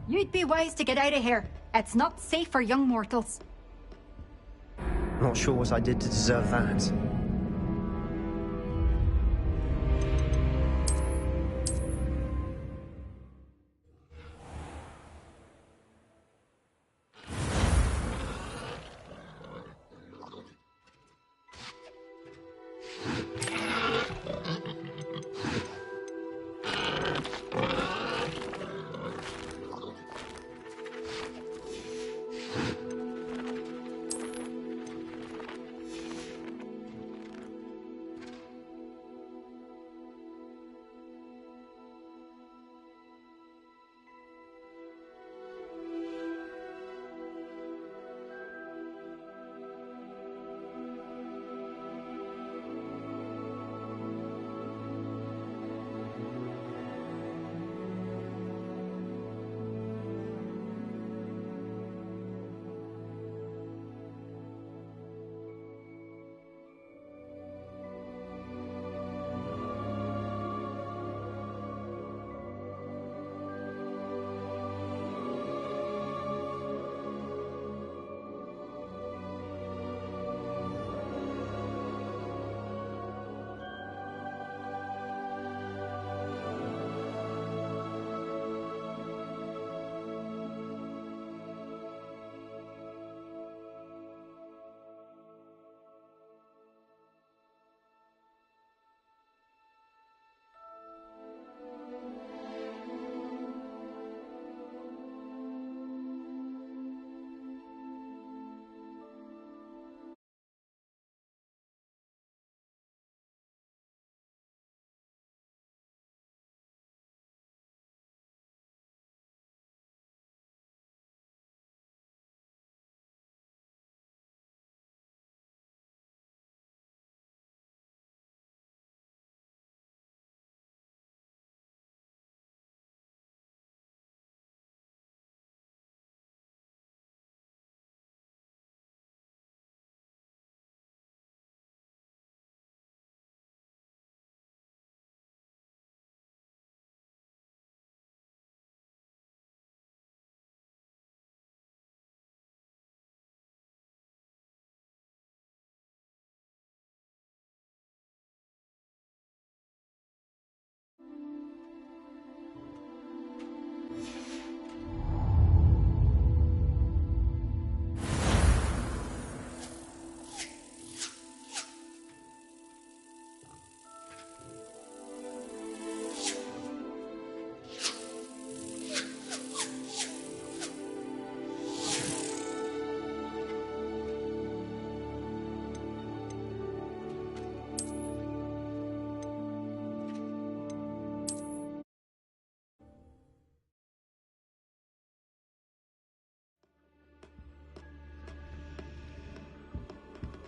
You'd be wise to get out of here. It's not safe for young mortals. Not sure what I did to deserve that.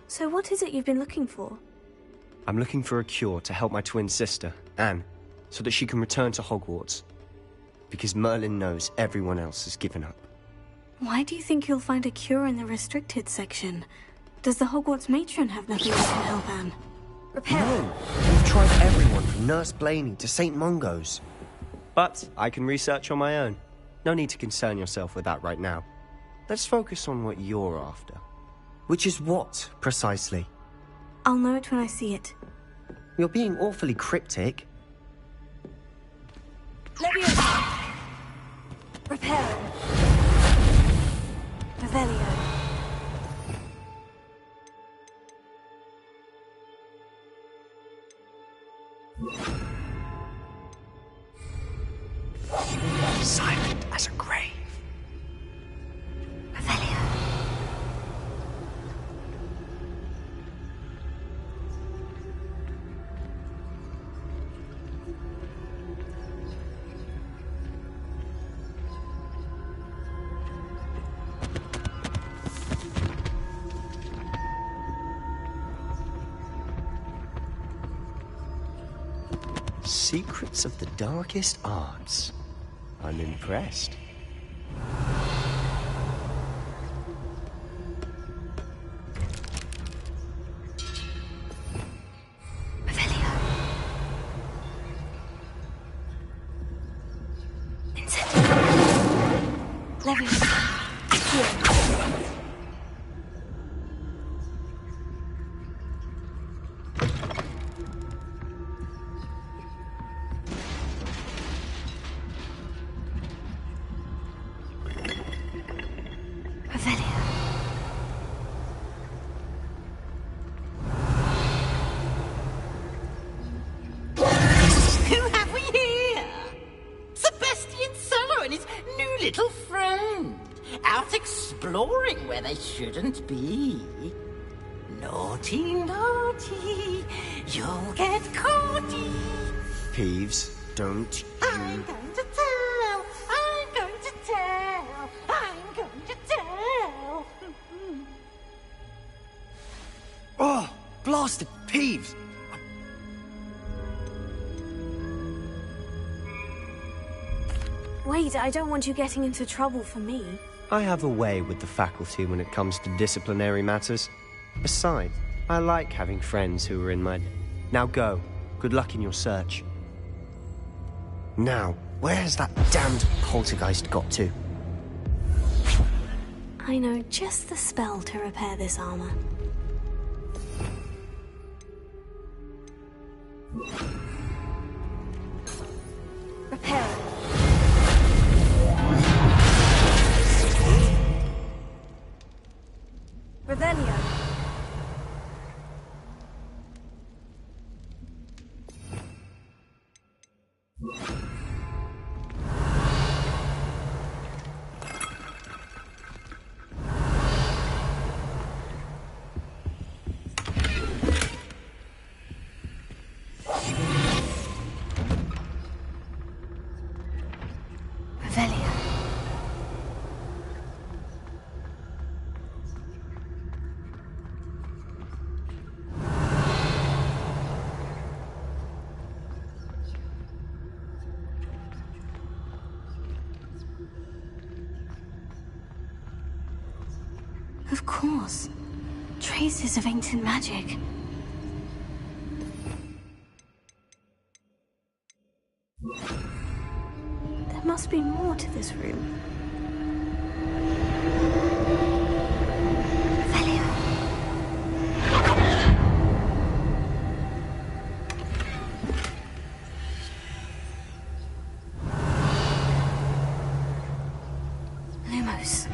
So what is it you've been looking for? I'm looking for a cure to help my twin sister, Anne, so that she can return to Hogwarts. Because Merlin knows everyone else has given up. Why do you think you'll find a cure in the restricted section? Does the Hogwarts matron have nothing that can help Anne? No! We've tried everyone from Nurse Blaney to St. Mungo's. But I can research on my own. No need to concern yourself with that right now. Let's focus on what you're after. Which is what, precisely? I'll know it when I see it. You're being awfully cryptic. Leviosa! Reparo! Revelio! Silent as a grave. Revelio! Secrets of the darkest arts. I'm impressed. Revelio! Little friend, out exploring where they shouldn't be. Naughty, naughty, you'll get caughty. Peeves, don't you... I'm going to tell, I'm going to tell, I'm going to tell. Oh, blasted Peeves! Wait, I don't want you getting into trouble for me. I have a way with the faculty when it comes to disciplinary matters. Besides, I like having friends who are in my... Now go. Good luck in your search. Now, where's that damned poltergeist got to? I know just the spell to repair this armor. Repair it. Revelio. Of course. Traces of ancient magic. There must be more to this room. Lumos.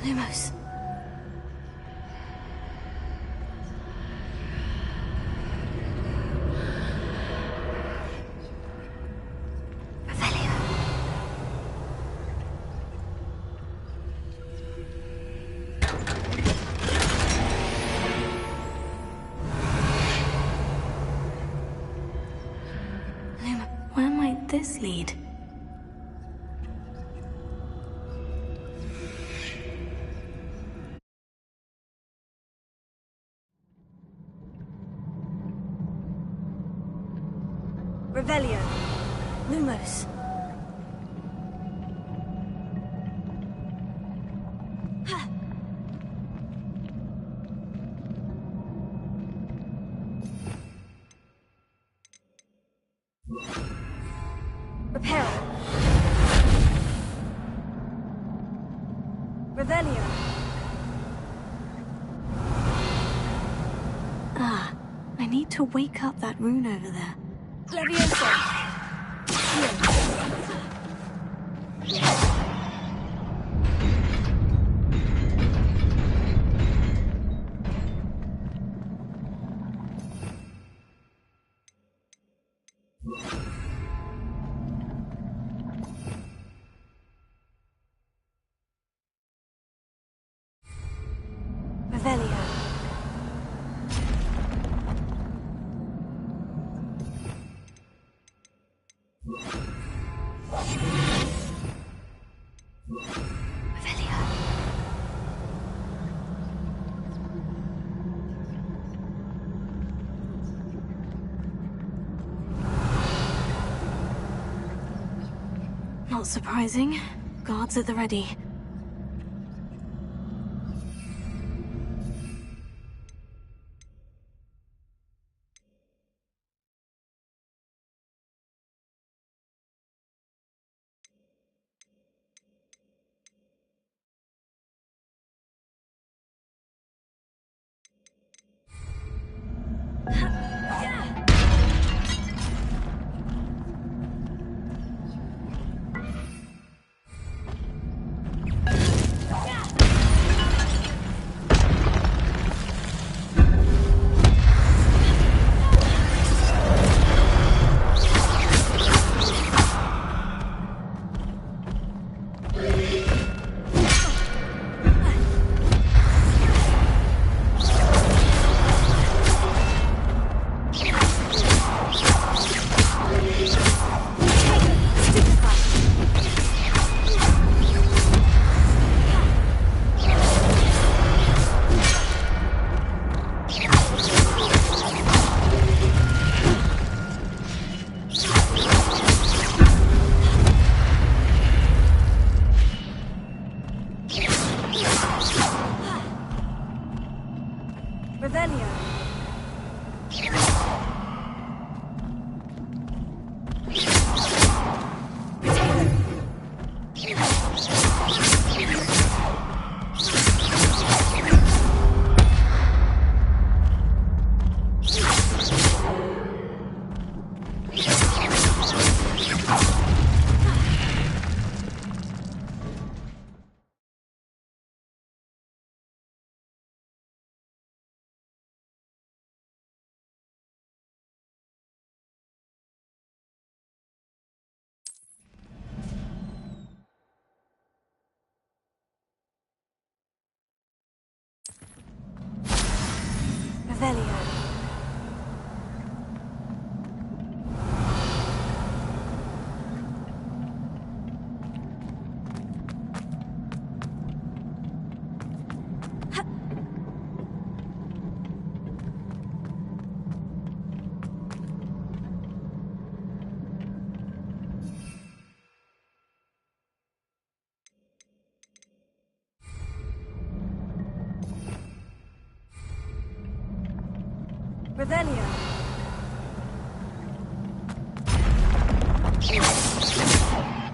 Lumos. Where might this lead? Revelio. Lumos. Repair. Revelio. Ah, I need to wake up that rune over there. Leviosa. Revelio. Not surprising. Guards at the ready. Revelio. Revelio.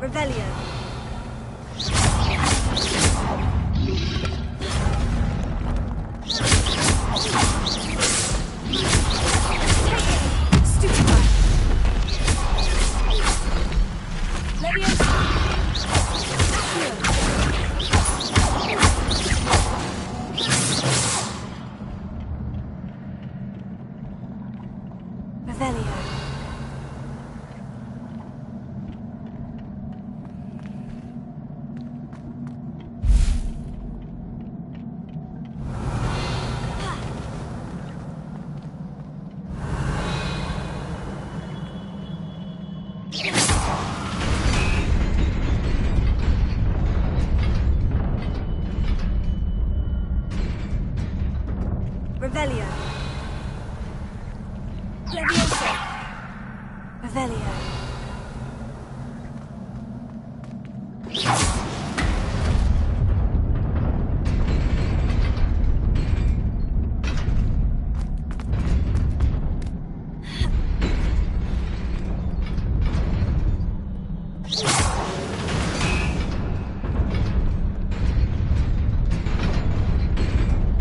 Revelio. Stupefy. Leviosa. Revelio. Revelio. Leviosa. Revelio.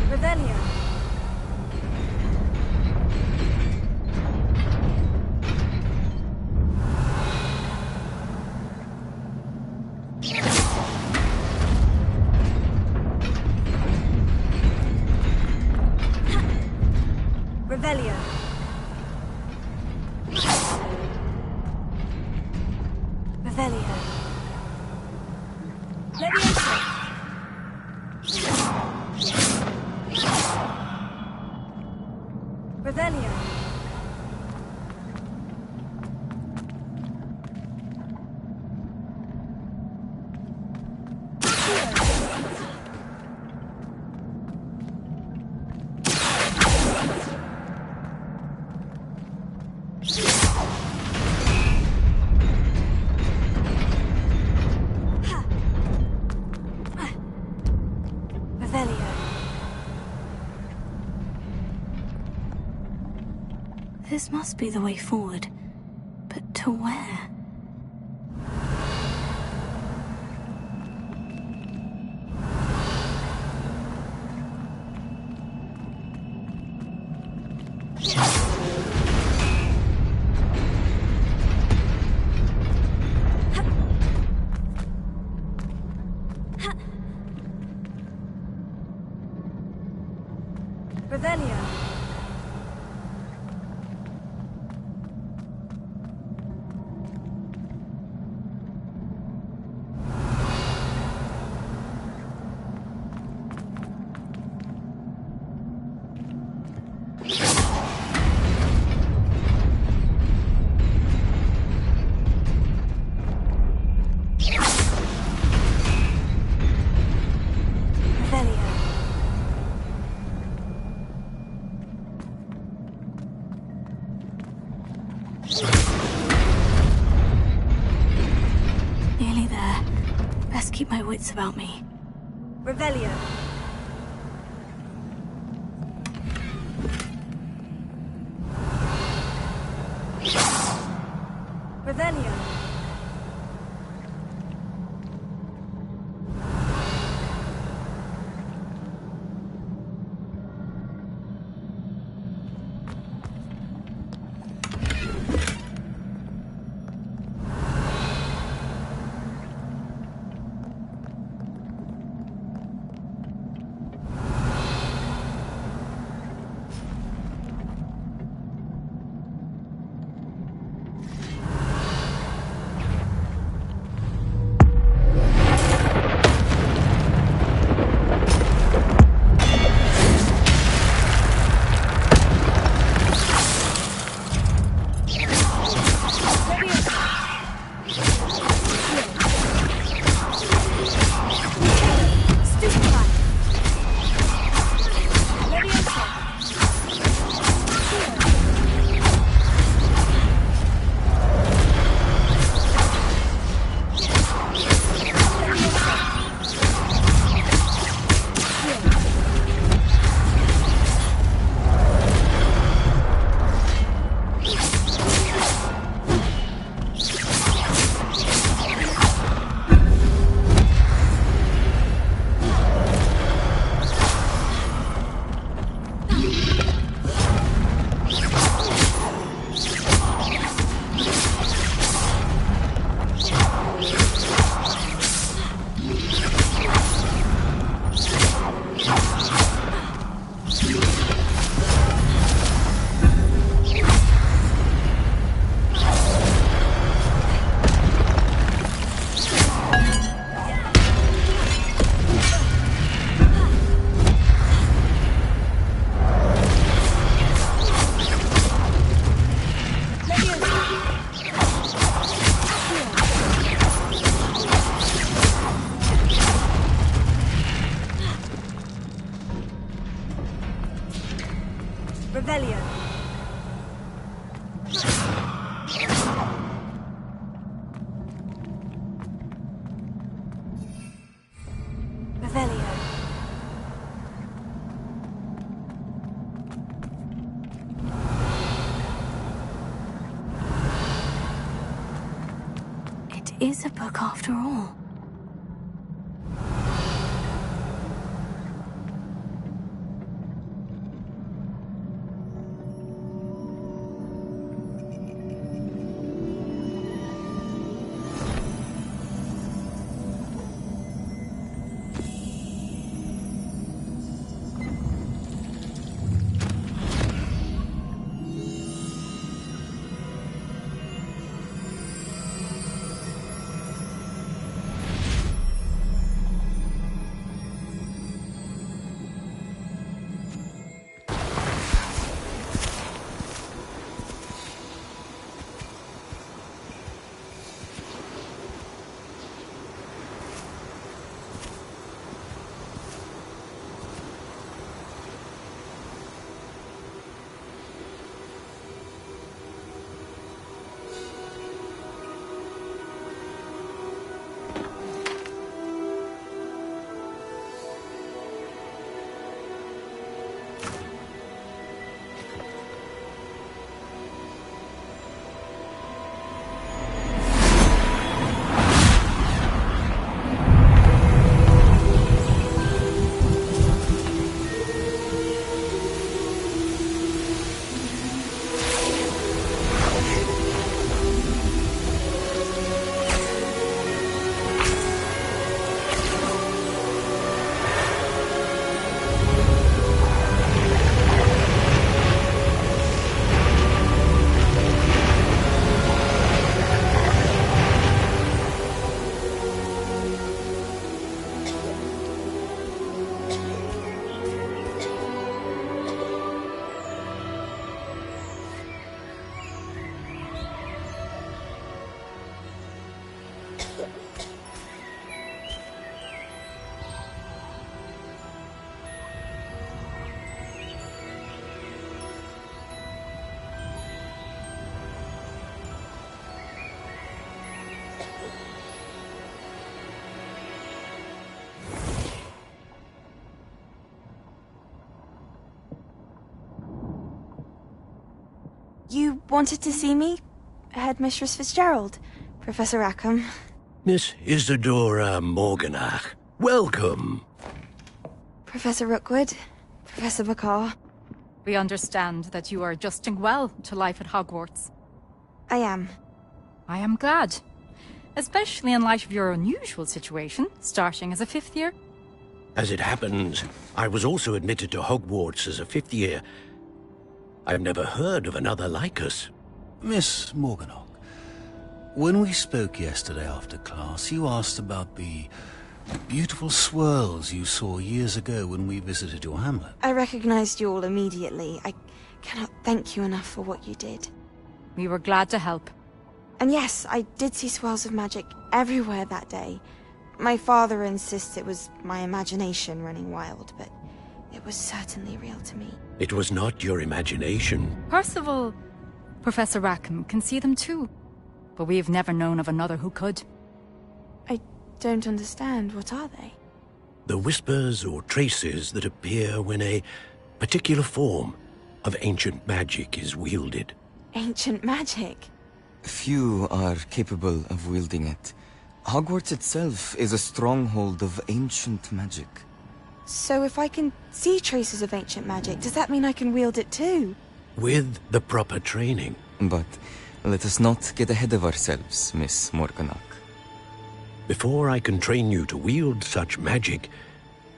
Revelio. Revelio. Revelio. Leviosa. Revelio. This must be the way forward. But to where? Revelio. Nearly there. Best keep my wits about me. Revelio. Revelio. Revelio. Revelio. It is a book after all. You wanted to see me? Headmistress Fitzgerald, Professor Rackham. Miss Isadora Morganach, welcome. Professor Rookwood, Professor Bakar. We understand that you are adjusting well to life at Hogwarts. I am. I am glad. Especially in light of your unusual situation, starting as a 5th year. As it happens, I was also admitted to Hogwarts as a 5th year. I've never heard of another like us. Miss Morganach, when we spoke yesterday after class, you asked about the beautiful swirls you saw years ago when we visited your hamlet. I recognized you all immediately. I cannot thank you enough for what you did. We were glad to help. And yes, I did see swirls of magic everywhere that day. My father insists it was my imagination running wild, but it was certainly real to me. It was not your imagination. Percival, Professor Rackham can see them too. But we have never known of another who could. I don't understand. What are they? The whispers or traces that appear when a particular form of ancient magic is wielded. Ancient magic? Few are capable of wielding it. Hogwarts itself is a stronghold of ancient magic. So if I can see traces of ancient magic, does that mean I can wield it too? With the proper training. But let us not get ahead of ourselves, Miss Morganach. Before I can train you to wield such magic,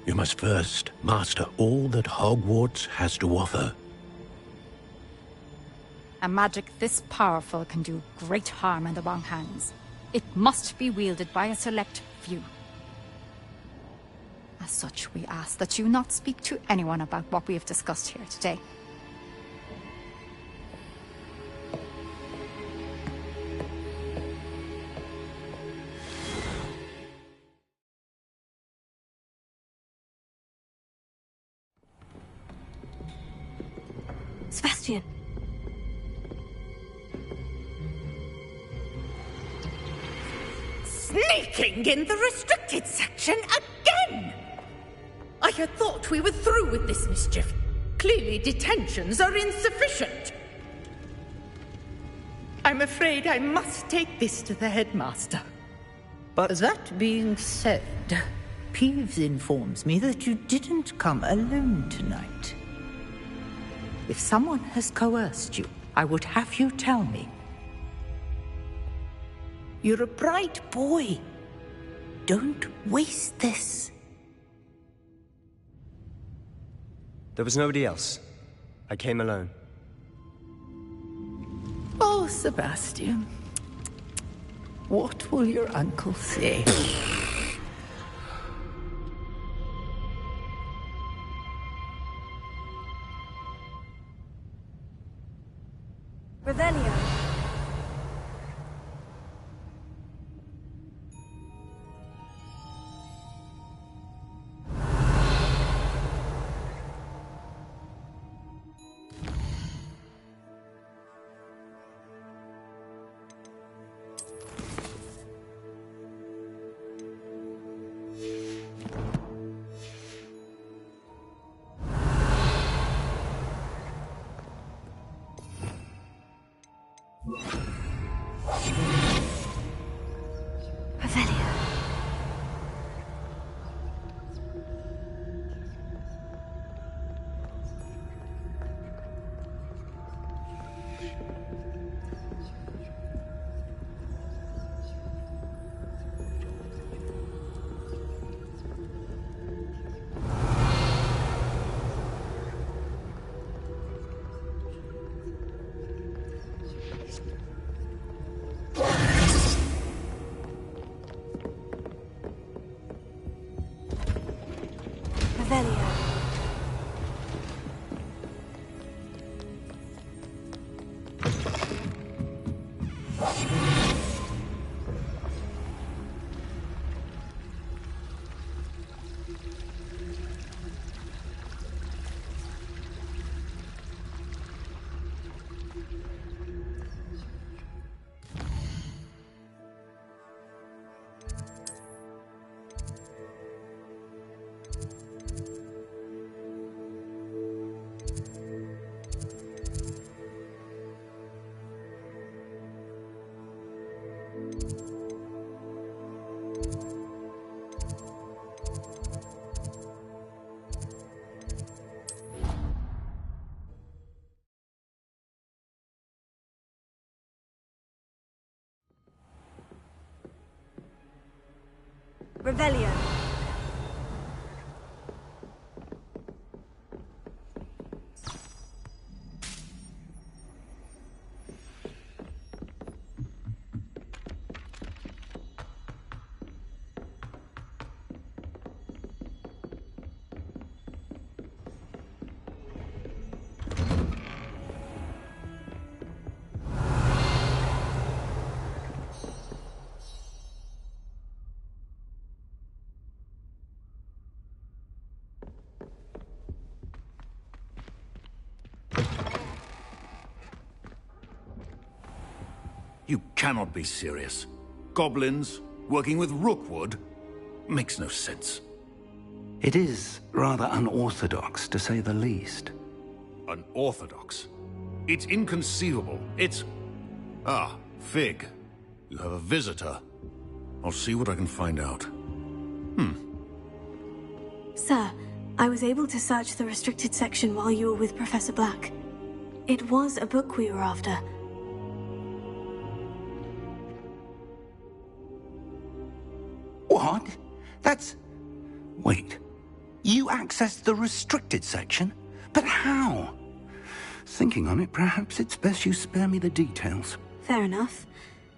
you must first master all that Hogwarts has to offer. A magic this powerful can do great harm in the wrong hands. It must be wielded by a select few. As such, we ask that you not speak to anyone about what we have discussed here today. Sebastian. Sneaking in the restricted section again! I had thought we were through with this mischief. Clearly detentions are insufficient. I'm afraid I must take this to the headmaster. But That being said, Peeves informs me that you didn't come alone tonight. If someone has coerced you, I would have you tell me. You're a bright boy. Don't waste this. there was nobody else. I came alone. Oh, Sebastian. What will your uncle say? Revelio. Revelio. Revelio. Revelio. You cannot be serious. Goblins, working with Rookwood? Makes no sense. It is rather unorthodox, to say the least. Unorthodox? It's inconceivable. It's... Ah, Fig. You have a visitor. I'll see what I can find out. Sir, I was able to search the restricted section while you were with Professor Black. It was a book we were after. What? That's... Wait. You accessed the restricted section? But how? Thinking on it, perhaps it's best you spare me the details. Fair enough.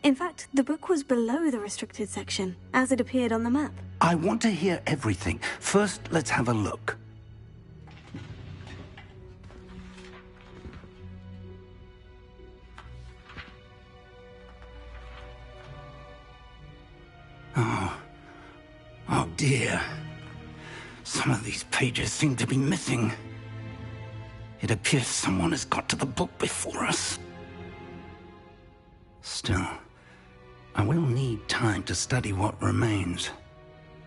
In fact, the book was below the restricted section, as it appeared on the map. I want to hear everything. First, let's have a look. Oh dear. Some of these pages seem to be missing. It appears someone has got to the book before us. Still, I will need time to study what remains.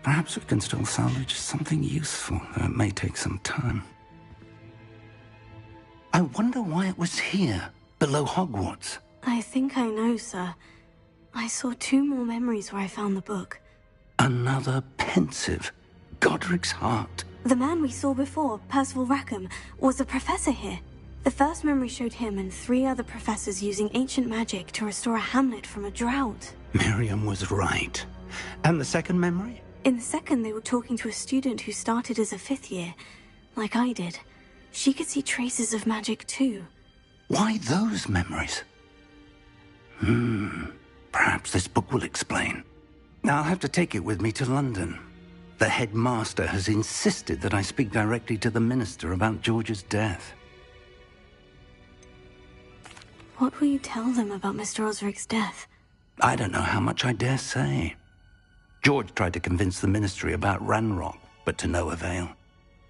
Perhaps we can still salvage something useful, though it may take some time. I wonder why it was here, below Hogwarts. I think I know, sir. I saw 2 more memories where I found the book. Another pensive. Godric's heart. The man we saw before, Percival Rackham, was a professor here. The first memory showed him and 3 other professors using ancient magic to restore a hamlet from a drought. Miriam was right. And the second memory? In the second, they were talking to a student who started as a 5th year, like I did. She could see traces of magic too. Why those memories? Perhaps this book will explain. I'll have to take it with me to London. The headmaster has insisted that I speak directly to the minister about George's death. What will you tell them about Mr. Osric's death? I don't know how much I dare say. George tried to convince the ministry about Ranrock, but to no avail.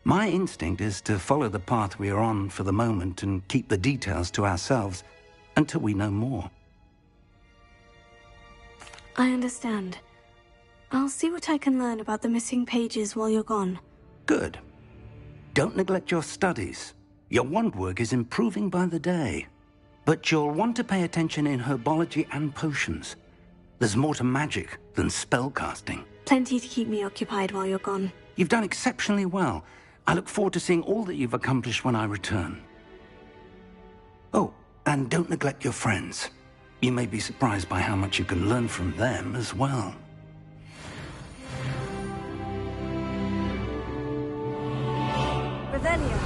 My instinct is to follow the path we are on for the moment and keep the details to ourselves until we know more. I understand. I'll see what I can learn about the missing pages while you're gone. Good. Don't neglect your studies. Your wand work is improving by the day. But you'll want to pay attention in herbology and potions. There's more to magic than spellcasting. Plenty to keep me occupied while you're gone. You've done exceptionally well. I look forward to seeing all that you've accomplished when I return. Oh, and don't neglect your friends. You may be surprised by how much you can learn from them as well. Revelio.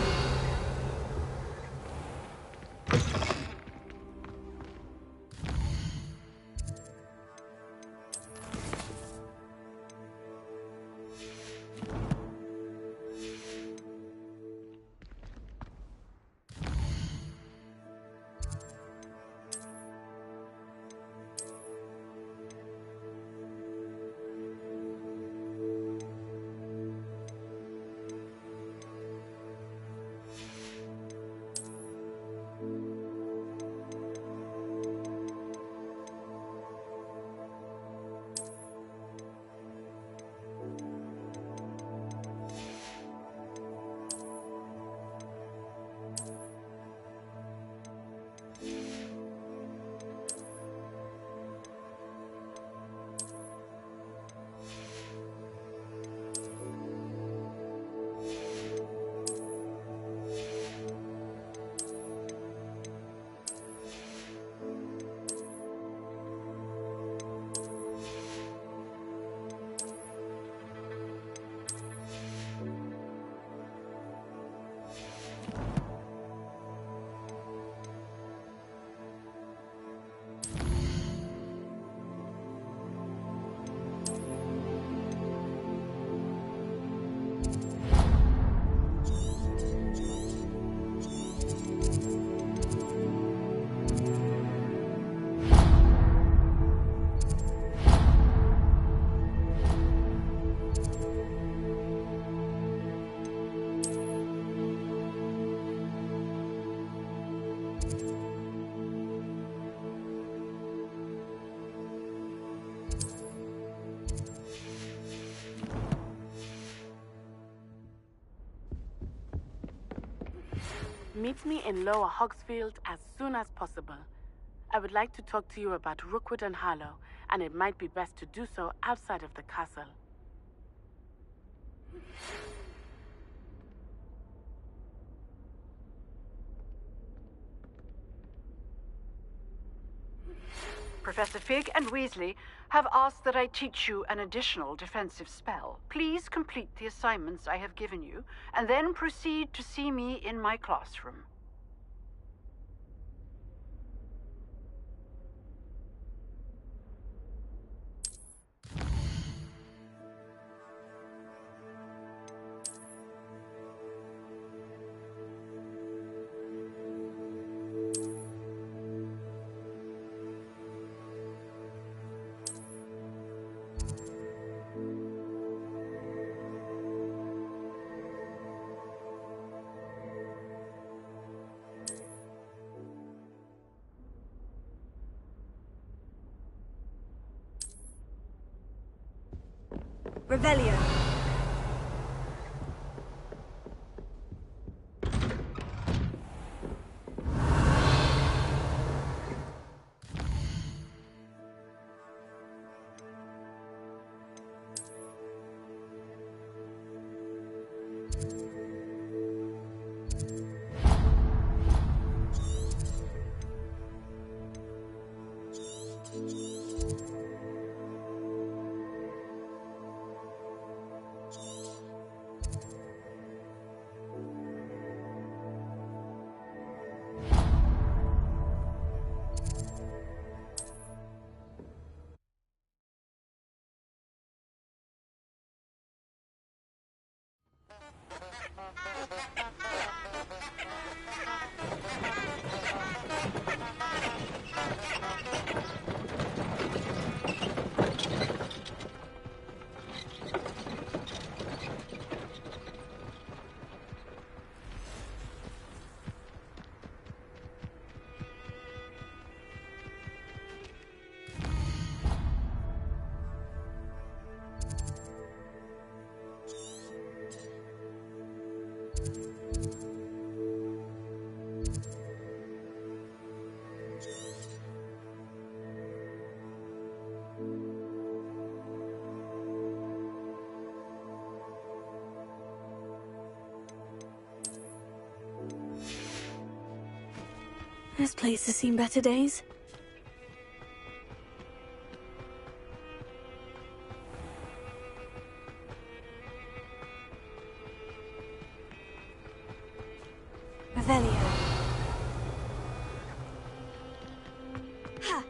Meet me in Lower Hogsfield as soon as possible. I would like to talk to you about Rookwood and Harlow, and it might be best to do so outside of the castle. Professor Fig and Weasley have asked that I teach you an additional defensive spell. Please complete the assignments I have given you, and then proceed to see me in my classroom. Revelio. This place has seen better days. Revelio. Ha!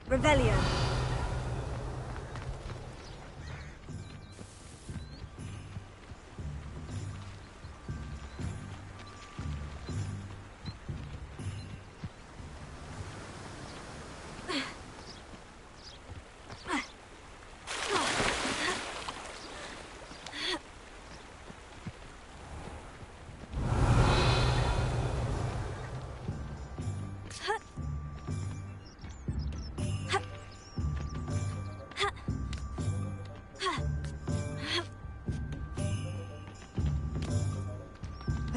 Revelio.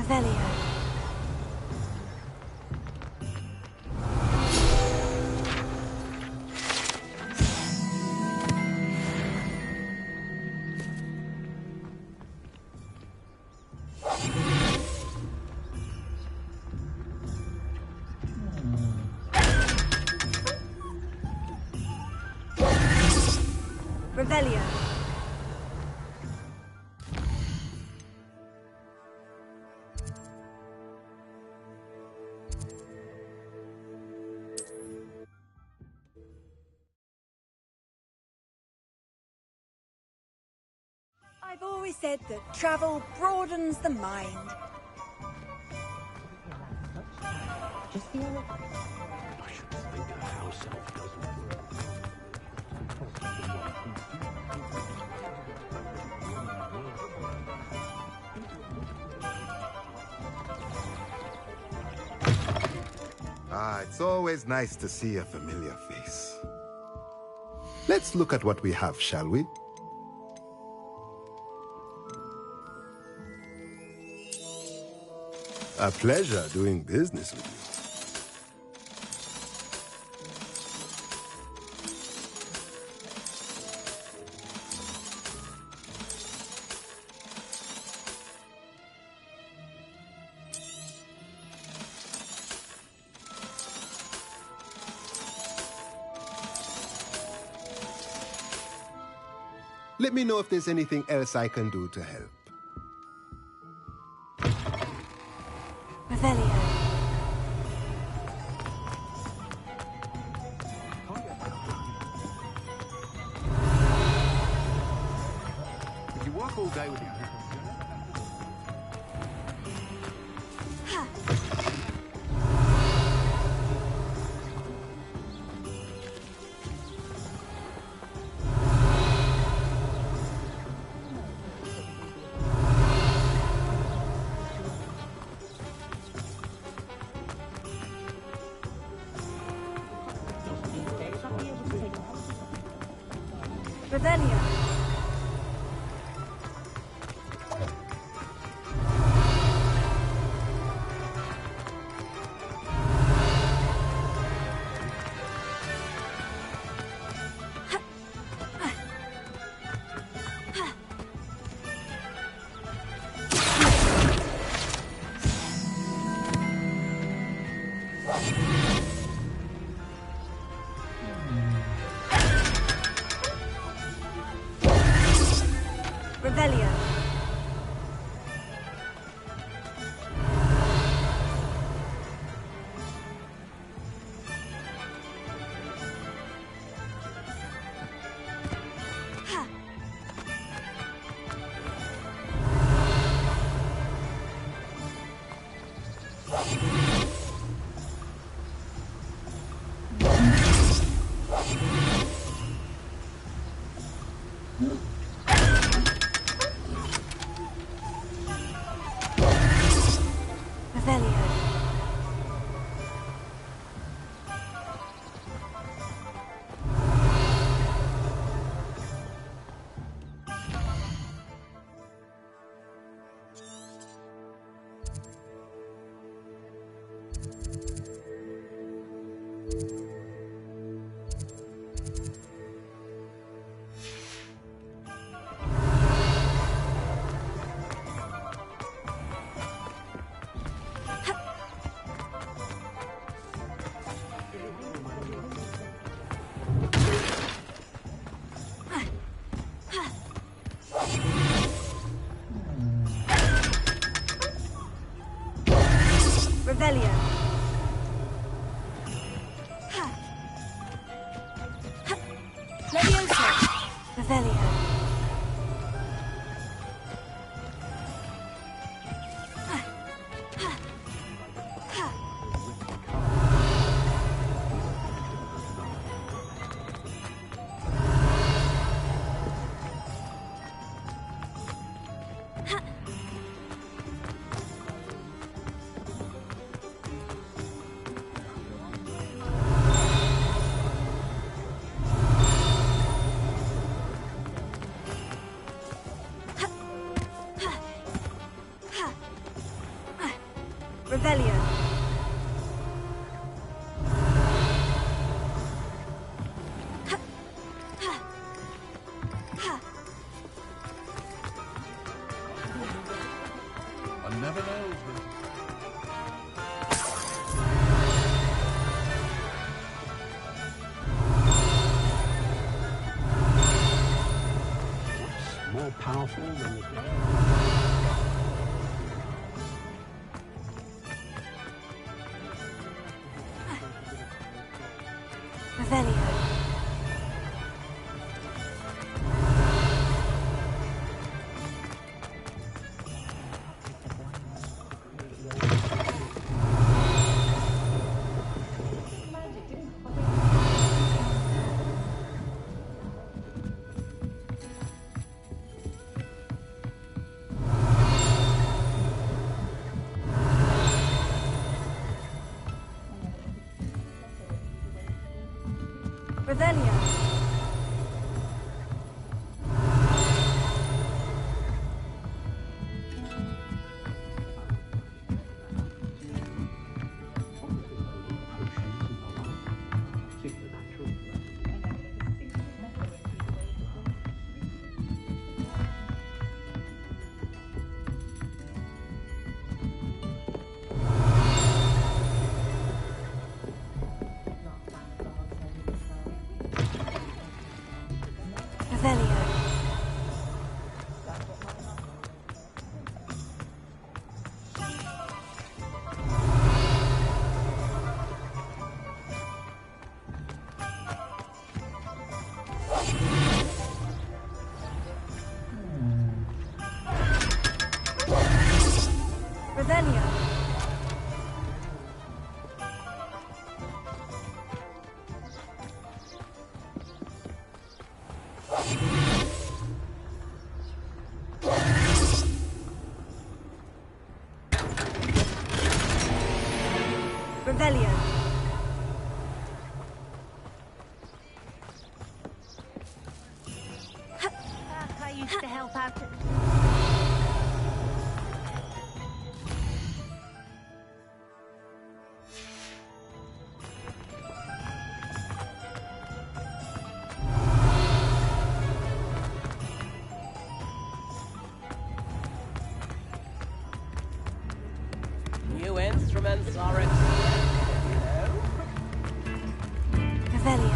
Revelio. Revelio. I've always said that travel broadens the mind. Just the other It's always nice to see a familiar face. Let's look at what we have, shall we? A pleasure doing business with you. Let me know if there's anything else I can do to help. Revelio. If you work all day with your hands, Revelio. Revelio. Revelio. Revelio. Levioso. Revelio. Revelio. one never knows. What's more powerful than the Revelio. Revelio. Revelio. I used to help out at... New instruments are Revelio.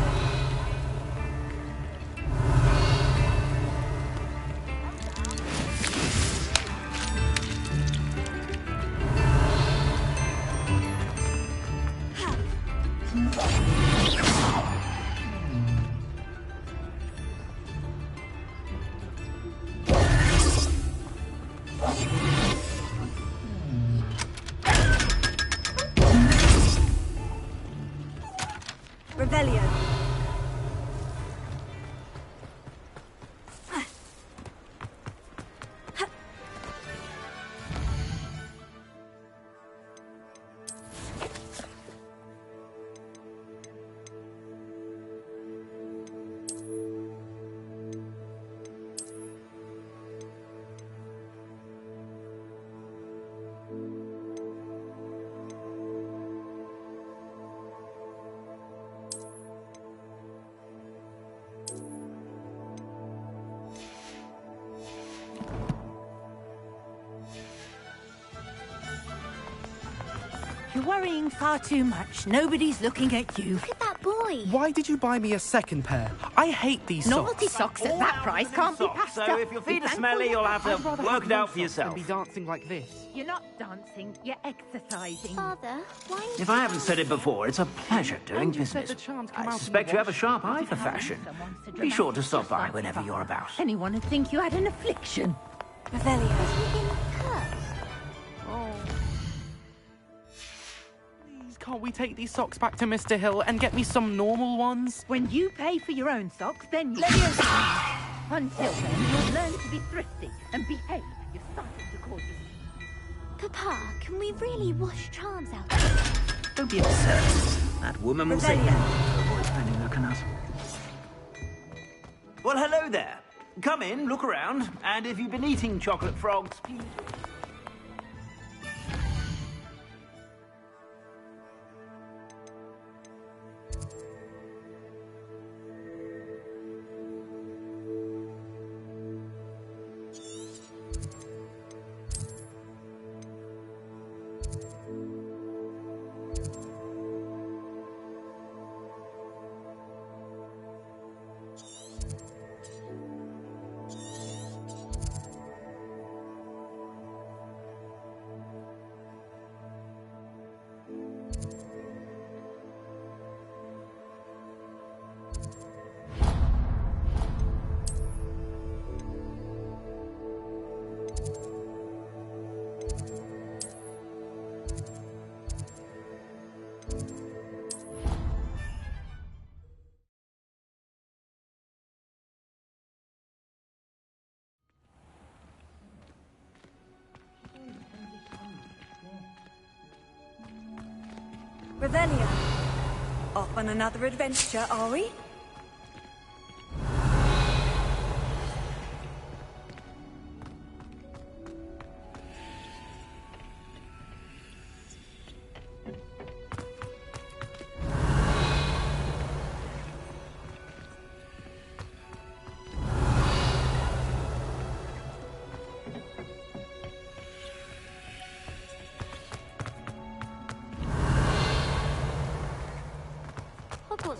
Revelio. You're worrying far too much. Nobody's looking at you. Look at that boy. Why did you buy me a second pair? I hate these socks. Novelty socks at that price can't be passed up. So if your feet are smelly, you'll have to work it out for yourself. Be dancing like this. You're not dancing, you're exercising. Father, why... If I haven't said it before, it's a pleasure doing business. I suspect you have a sharp eye for fashion. Be sure to stop by whenever you're about. Anyone would think you had an affliction. Revelio. Can't we take these socks back to Mr. Hill and get me some normal ones? When you pay for your own socks, then you... Until then, you'll learn to be thrifty and behave. You're starting to cause us. Papa, can we really wash charms out? Don't be absurd. That woman will say no to avoid finding looking at us. Well, hello there. Come in, look around, and if you've been eating chocolate frogs, please... Revelio. Off on another adventure, are we?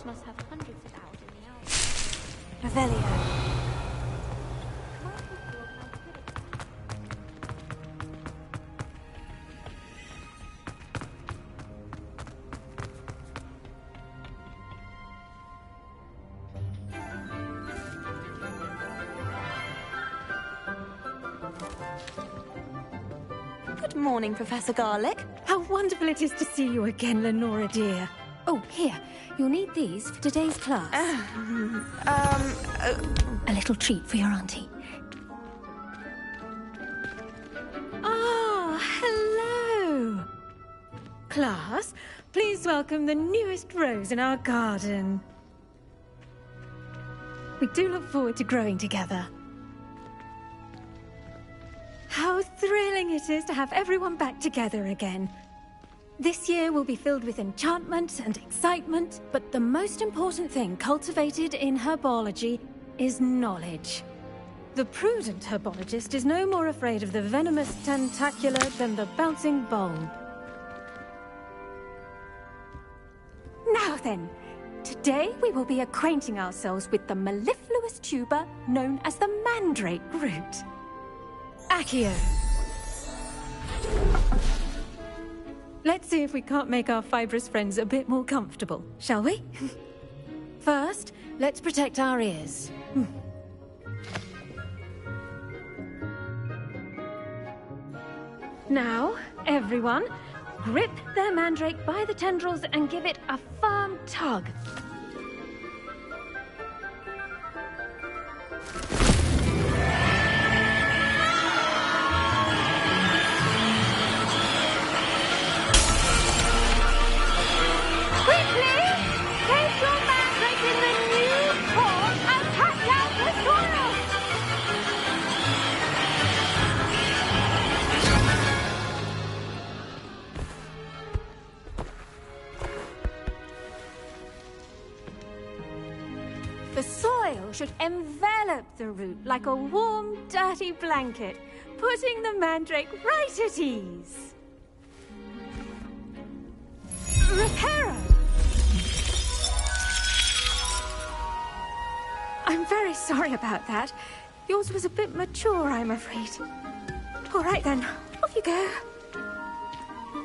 must have hundreds of hours in the hour. Revelio. Good morning, Professor Garlick. How wonderful it is to see you again, Lenora dear. Oh, here. You'll need these for today's class. A little treat for your auntie. Ah, hello. Class, please welcome the newest rose in our garden. We do look forward to growing together. How thrilling it is to have everyone back together again. This year will be filled with enchantment and excitement, but the most important thing cultivated in herbology is knowledge. The prudent herbologist is no more afraid of the venomous tentacula than the bouncing bulb. Now then, today we will be acquainting ourselves with the mellifluous tuber known as the mandrake root. Accio. Let's see if we can't make our fibrous friends a bit more comfortable, shall we? First, let's protect our ears. Now, everyone, grip their mandrake by the tendrils and give it a firm tug. The soil should envelop the root like a warm, dirty blanket, putting the mandrake right at ease. Reparo! I'm very sorry about that. Yours was a bit mature, I'm afraid. All right then, off you go.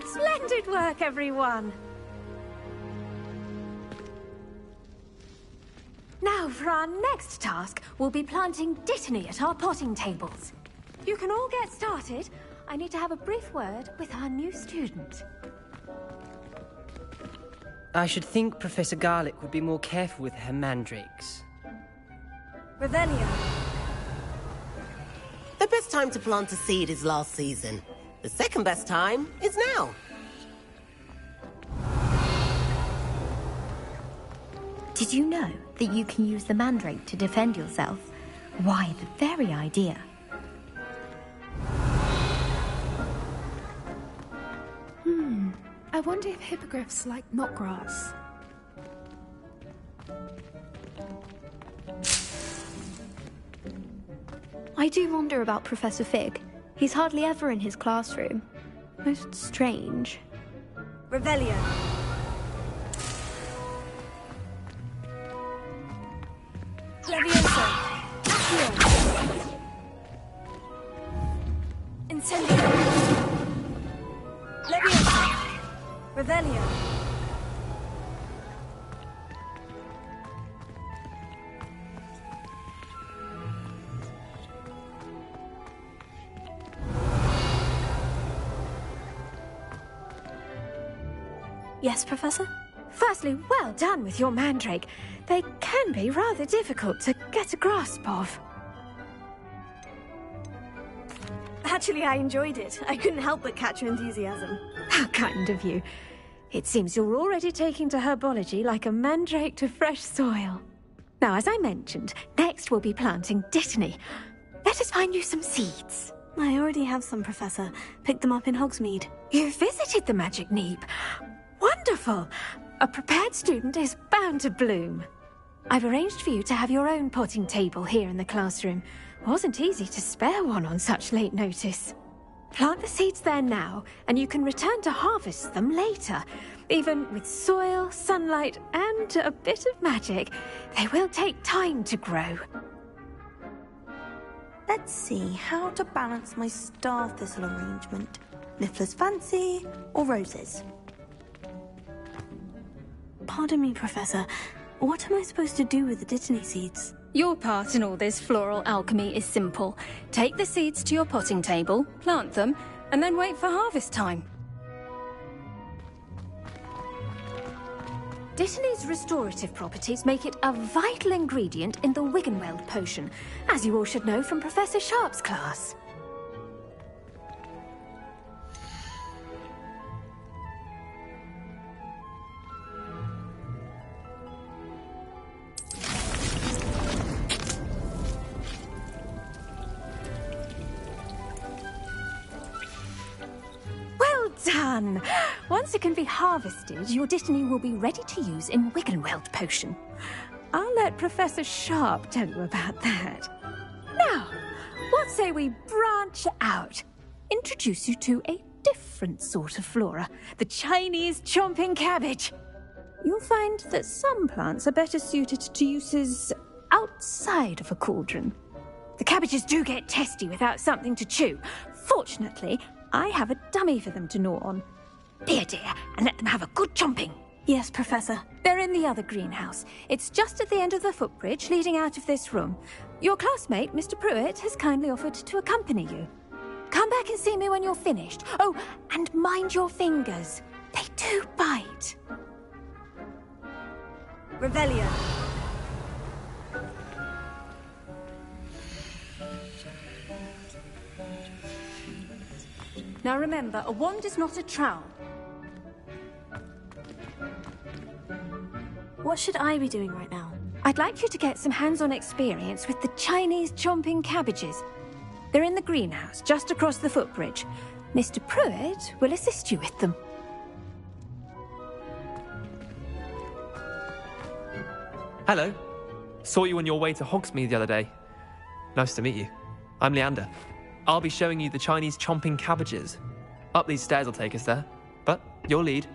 Splendid work, everyone! Now, for our next task, we'll be planting dittany at our potting tables. You can all get started. I need to have a brief word with our new student. I should think Professor Garlick would be more careful with her mandrakes. Revelio. The best time to plant a seed is last season. The second best time is now. Did you know that you can use the mandrake to defend yourself? Why, the very idea. I wonder if hippogriffs like knotgrass. I do wonder about Professor Fig. He's hardly ever in his classroom. Most strange. Revelio. Levioso. Accio. Incendio. Levioso. Revelio. Yes, Professor? Firstly, well done with your mandrake. They can be rather difficult to get a grasp of. Actually, I enjoyed it. I couldn't help but catch your enthusiasm. How kind of you. It seems you're already taking to herbology like a mandrake to fresh soil. Now, as I mentioned, next we'll be planting dittany. Let us find you some seeds. I already have some, Professor. Picked them up in Hogsmeade. You visited the Magic Neep. Wonderful! A prepared student is bound to bloom. I've arranged for you to have your own potting table here in the classroom. Wasn't easy to spare one on such late notice. Plant the seeds there now, and you can return to harvest them later. Even with soil, sunlight, and a bit of magic, they will take time to grow. Let's see how to balance my star thistle arrangement. Niffler's fancy or roses? Pardon me, Professor. What am I supposed to do with the dittany seeds? Your part in all this floral alchemy is simple. Take the seeds to your potting table, plant them, and then wait for harvest time. Dittany's restorative properties make it a vital ingredient in the Wiggenweld potion, as you all should know from Professor Sharp's class. Done! Once it can be harvested, your dittany will be ready to use in Wiggenweld potion. I'll let Professor Sharp tell you about that. Now, what say we branch out? Introduce you to a different sort of flora, the Chinese chomping cabbage. You'll find that some plants are better suited to uses outside of a cauldron. The cabbages do get testy without something to chew. Fortunately, I have a dummy for them to gnaw on. Here, dear, and let them have a good chomping. Yes, Professor. They're in the other greenhouse. It's just at the end of the footbridge leading out of this room. Your classmate, Mr. Pruitt, has kindly offered to accompany you. Come back and see me when you're finished. Oh, and mind your fingers. They do bite. Revelio. Now remember, a wand is not a trowel. What should I be doing right now? I'd like you to get some hands-on experience with the Chinese chomping cabbages. They're in the greenhouse, just across the footbridge. Mr. Pruitt will assist you with them. Hello. Saw you on your way to Hogsmeade the other day. Nice to meet you. I'm Leander. I'll be showing you the Chinese chomping cabbages. Up these stairs will take us there, but your lead.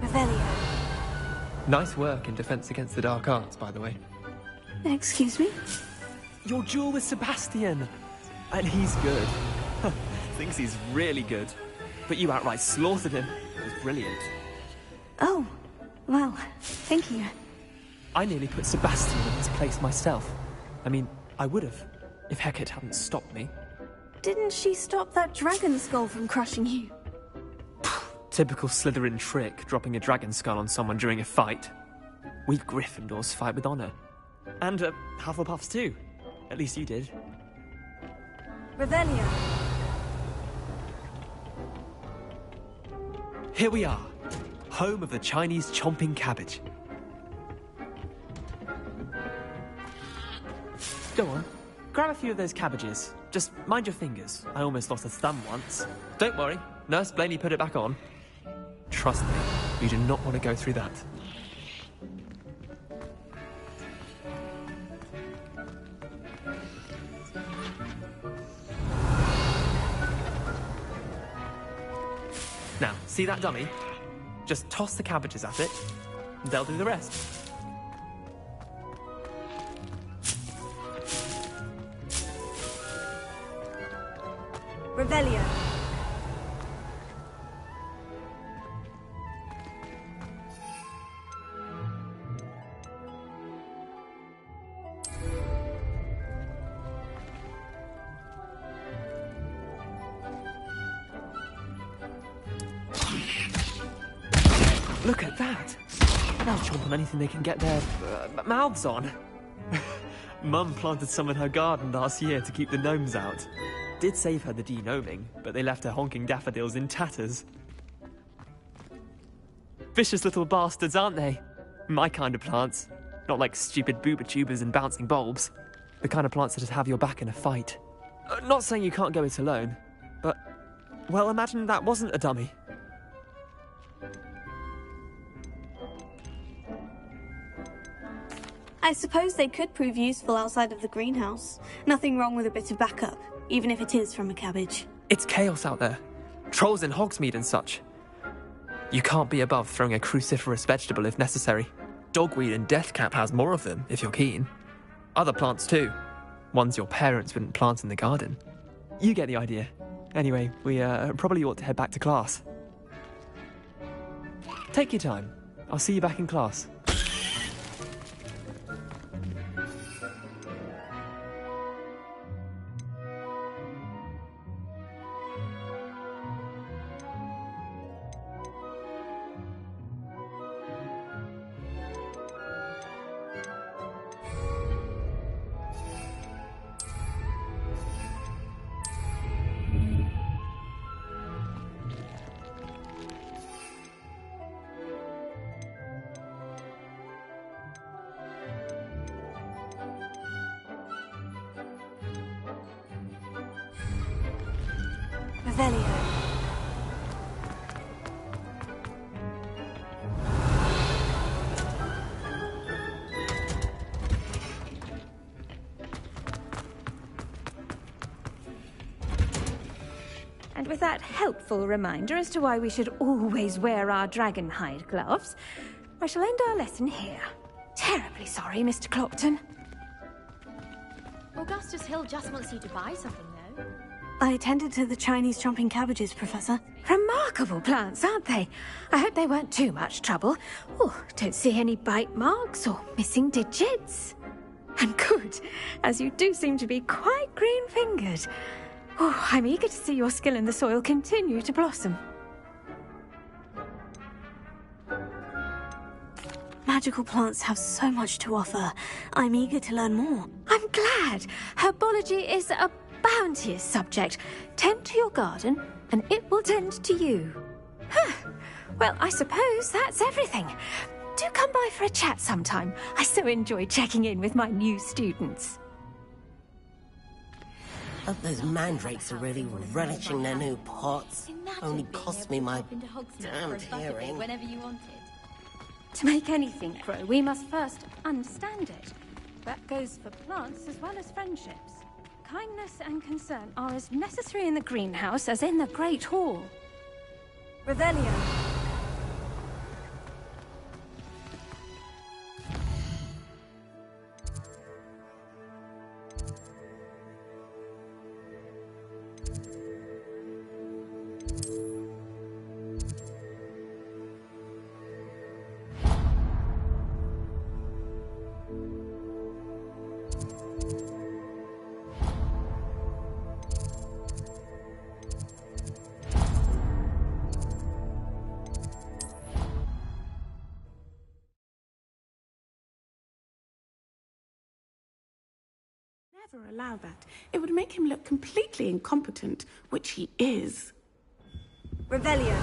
Revelio. Nice work in Defense Against the Dark Arts, by the way. Excuse me? Your duel with Sebastian! And he's good. Thinks he's really good. But you outright slaughtered him. It was brilliant. Oh, well, thank you. I nearly put Sebastian in his place myself. I mean, I would have, if Hecate hadn't stopped me. Didn't she stop that dragon skull from crushing you? Typical Slytherin trick, dropping a dragon skull on someone during a fight. We Gryffindors fight with honor. And Hufflepuffs too. At least you did. Revelio. Here we are, home of the Chinese chomping cabbage. Go on, grab a few of those cabbages. Just mind your fingers. I almost lost a thumb once. Don't worry, Nurse Blaney put it back on. Trust me, you do not want to go through that. Now, see that dummy? Just toss the cabbages at it, and they'll do the rest. Revelio. Look at that! They'll chomp on anything they can get their mouths on. Mum planted some in her garden last year to keep the gnomes out. Did save her the de-gnoming, but they left her honking daffodils in tatters. Vicious little bastards, aren't they? My kind of plants. Not like stupid booba tubers and bouncing bulbs. The kind of plants that just have your back in a fight. Not saying you can't go it alone, but, well, imagine that wasn't a dummy. I suppose they could prove useful outside of the greenhouse. Nothing wrong with a bit of backup, even if it is from a cabbage. It's chaos out there. Trolls in Hogsmeade and such. You can't be above throwing a cruciferous vegetable if necessary. Dogweed and deathcap has more of them, if you're keen. Other plants too. Ones your parents wouldn't plant in the garden. You get the idea. Anyway, we probably ought to head back to class. Take your time. I'll see you back in class. Revelio. And with that helpful reminder as to why we should always wear our dragon hide gloves, I shall end our lesson here. Terribly sorry, Mr. Clopton. Augustus Hill just wants you to buy something, though. I attended to the Chinese chomping cabbages, Professor. Remarkable plants, aren't they? I hope they weren't too much trouble. Oh, don't see any bite marks or missing digits. And good, as you do seem to be quite green-fingered. Oh, I'm eager to see your skill in the soil continue to blossom. Magical plants have so much to offer. I'm eager to learn more. I'm glad. Herbology is a bounteous subject. Tend to your garden, and it will tend to you. Well, I suppose that's everything. Do come by for a chat sometime. I so enjoy checking in with my new students. Hope those mandrakes are really relishing their new pots. Only cost me my damned hearing. Whenever you wanted. To make anything grow, we must first understand it. That goes for plants as well as friendships. Kindness and concern are as necessary in the greenhouse as in the Great Hall. Revelio. Never allow that. It would make him look completely incompetent, which he is. Revelio.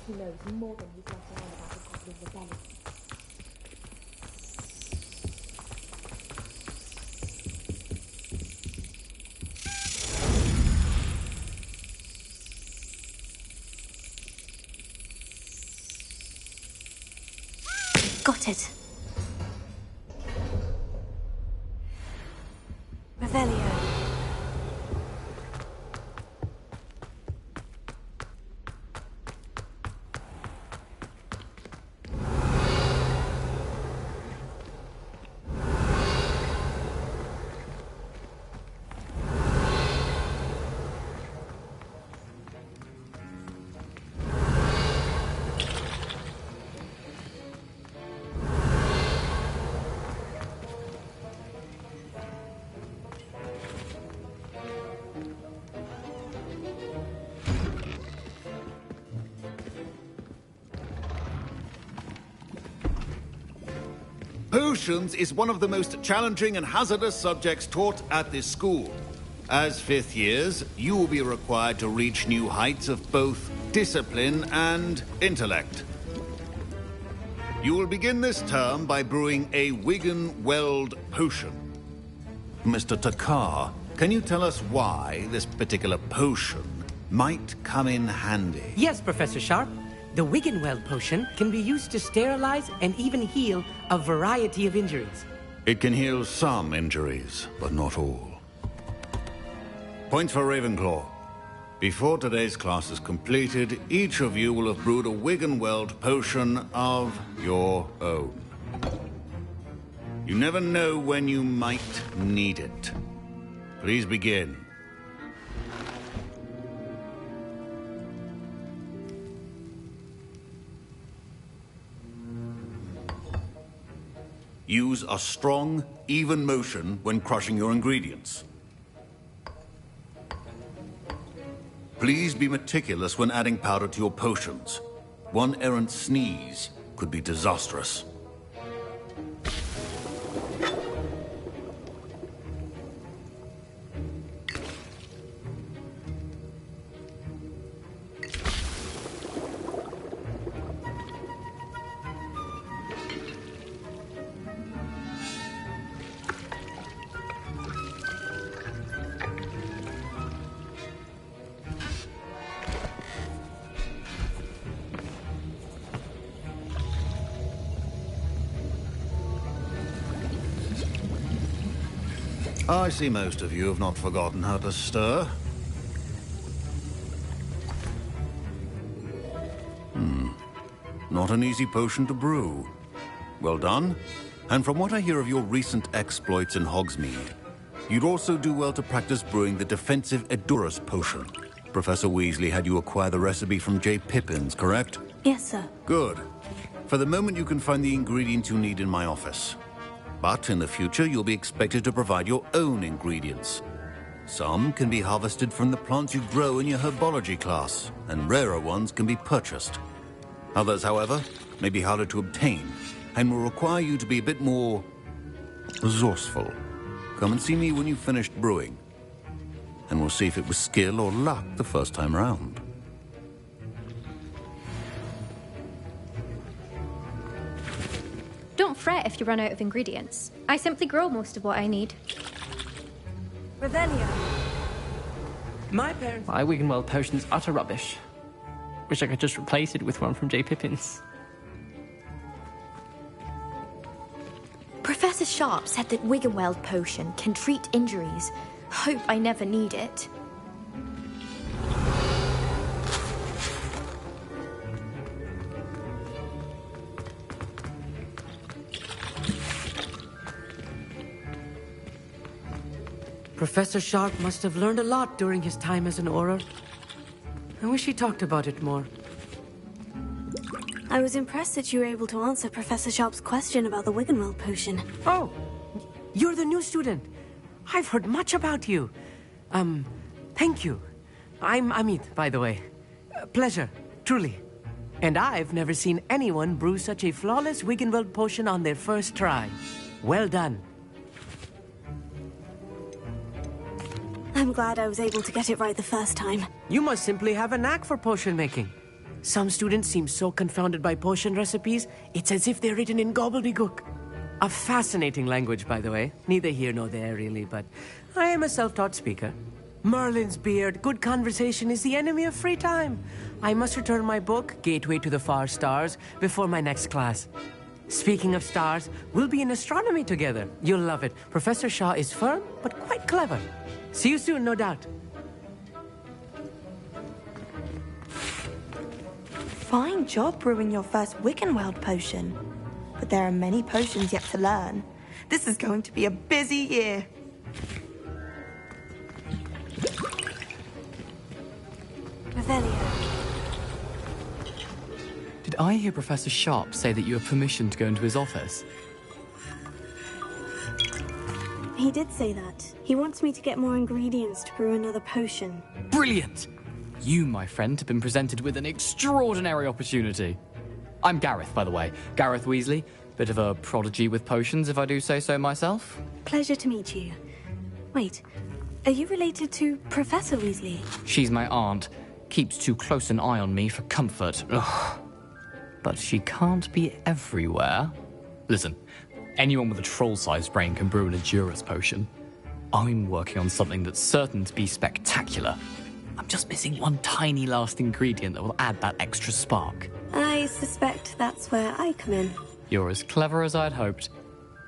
He knows more than he's let on about the Goblin Rebellion. Got it. Revelio. Potions is one of the most challenging and hazardous subjects taught at this school. As fifth years, you will be required to reach new heights of both discipline and intellect. You will begin this term by brewing a Wigan Weld potion. Mr. Takar can you tell us why this particular potion might come in handy? Yes, Professor Sharp. The Wiggenweld potion can be used to sterilize and even heal a variety of injuries. It can heal some injuries, but not all. Points for Ravenclaw. Before today's class is completed, each of you will have brewed a Wiggenweld potion of your own. You never know when you might need it. Please begin. Use a strong, even motion when crushing your ingredients. Please be meticulous when adding powder to your potions. One errant sneeze could be disastrous. I see most of you have not forgotten how to stir. Not an easy potion to brew. Well done. And from what I hear of your recent exploits in Hogsmeade, you'd also do well to practice brewing the defensive Edurus potion. Professor Weasley had you acquire the recipe from J. Pippin's, correct? Yes, sir. Good. For the moment, you can find the ingredients you need in my office. But in the future, you'll be expected to provide your own ingredients. Some can be harvested from the plants you grow in your herbology class, and rarer ones can be purchased. Others, however, may be harder to obtain, and will require you to be a bit more resourceful. Come and see me when you've finished brewing, and we'll see if it was skill or luck the first time round. Don't fret if you run out of ingredients. I simply grow most of what I need. Revelio. My parents... My Wiggenweld potion's utter rubbish. Wish I could just replace it with one from J. Pippin's. Professor Sharp said that Wiggenweld potion can treat injuries. Hope I never need it. Professor Sharp must have learned a lot during his time as an Auror. I wish he talked about it more. I was impressed that you were able to answer Professor Sharp's question about the Wiggenweld potion. Oh, you're the new student. I've heard much about you. Thank you. I'm Amit, by the way. Pleasure, truly. And I've never seen anyone brew such a flawless Wiggenweld potion on their first try. Well done. I'm glad I was able to get it right the first time. You must simply have a knack for potion making. Some students seem so confounded by potion recipes, it's as if they're written in gobbledygook. A fascinating language, by the way. Neither here nor there, really, but I am a self-taught speaker. Merlin's beard, good conversation is the enemy of free time. I must return my book, Gateway to the Far Stars, before my next class. Speaking of stars, we'll be in astronomy together. You'll love it. Professor Shaw is firm, but quite clever. See you soon, no doubt. Fine job brewing your first Wiggenweld potion. But there are many potions yet to learn. This is going to be a busy year. Revelio. Did I hear Professor Sharp say that you have permission to go into his office? He did say that. He wants me to get more ingredients to brew another potion. Brilliant! You, my friend, have been presented with an extraordinary opportunity. I'm Gareth, by the way. Gareth Weasley. Bit of a prodigy with potions, if I do say so myself. Pleasure to meet you. Wait, are you related to Professor Weasley? She's my aunt. Keeps too close an eye on me for comfort. Ugh. But she can't be everywhere. Listen, anyone with a troll-sized brain can brew an Edurus potion. I'm working on something that's certain to be spectacular. I'm just missing one tiny last ingredient that will add that extra spark. I suspect that's where I come in. You're as clever as I'd hoped.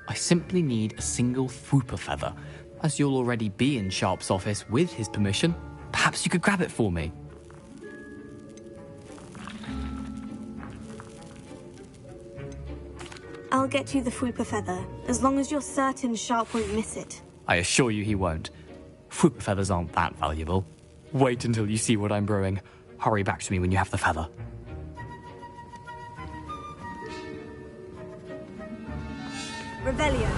I simply need a single Fwooper feather. As you'll already be in Sharp's office with his permission, perhaps you could grab it for me. I'll get you the Fwooper feather, as long as you're certain Sharp won't miss it. I assure you he won't. Fwooper feathers aren't that valuable. Wait until you see what I'm brewing. Hurry back to me when you have the feather. Revelio.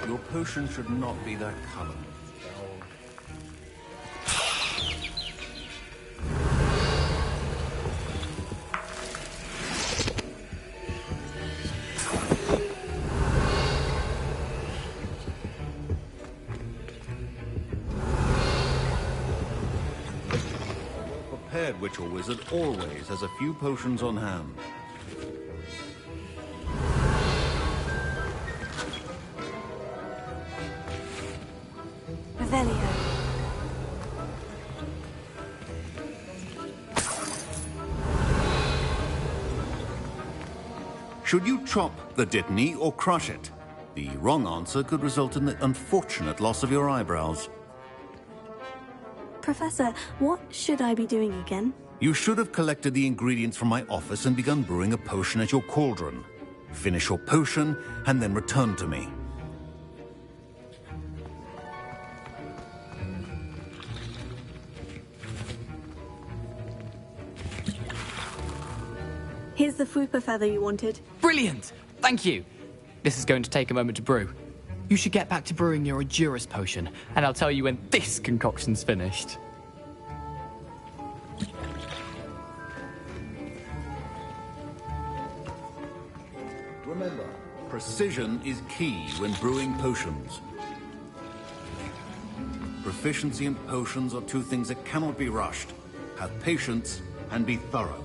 Your potion should not be that color. Prepared witch or wizard always has a few potions on hand. Revelio. Should you chop the Dittany or crush it? The wrong answer could result in the unfortunate loss of your eyebrows. Professor, what should I be doing again? You should have collected the ingredients from my office and begun brewing a potion at your cauldron. Finish your potion and then return to me. Here's the Fwooper feather you wanted. Brilliant! Thank you! This is going to take a moment to brew. You should get back to brewing your Edurus potion, and I'll tell you when this concoction's finished. Remember, precision is key when brewing potions. Proficiency and potions are two things that cannot be rushed. Have patience and be thorough.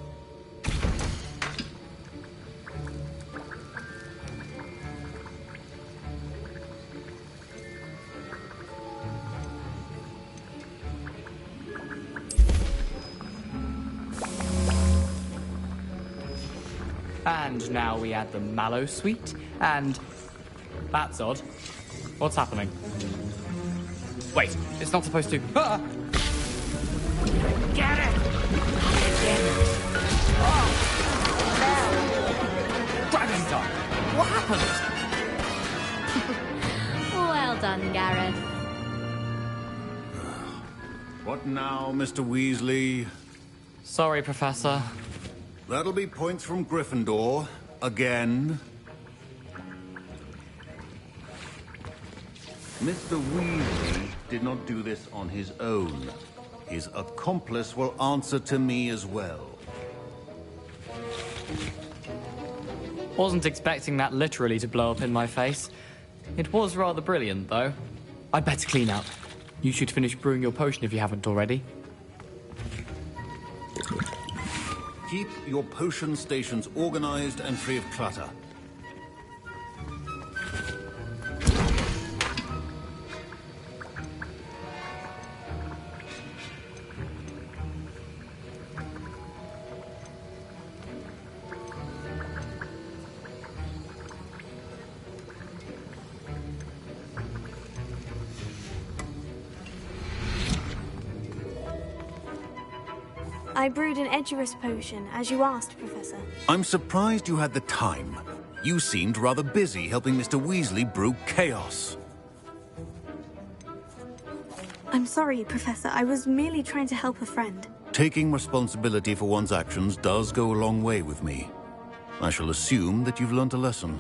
And now we add the mallow sweet, and... That's odd. What's happening? Wait, it's not supposed to... Ah! Get it! Dragon time! What happened? Well done, Gareth. What now, Mr. Weasley? Sorry, Professor. That'll be points from Gryffindor. Again. Mr. Weasley did not do this on his own. His accomplice will answer to me as well. Wasn't expecting that literally to blow up in my face. It was rather brilliant, though. I'd better clean up. You should finish brewing your potion if you haven't already. Keep your potion stations organized and free of clutter. I brewed an Edurus potion, as you asked, Professor. I'm surprised you had the time. You seemed rather busy helping Mr. Weasley brew chaos. I'm sorry, Professor. I was merely trying to help a friend. Taking responsibility for one's actions does go a long way with me. I shall assume that you've learnt a lesson.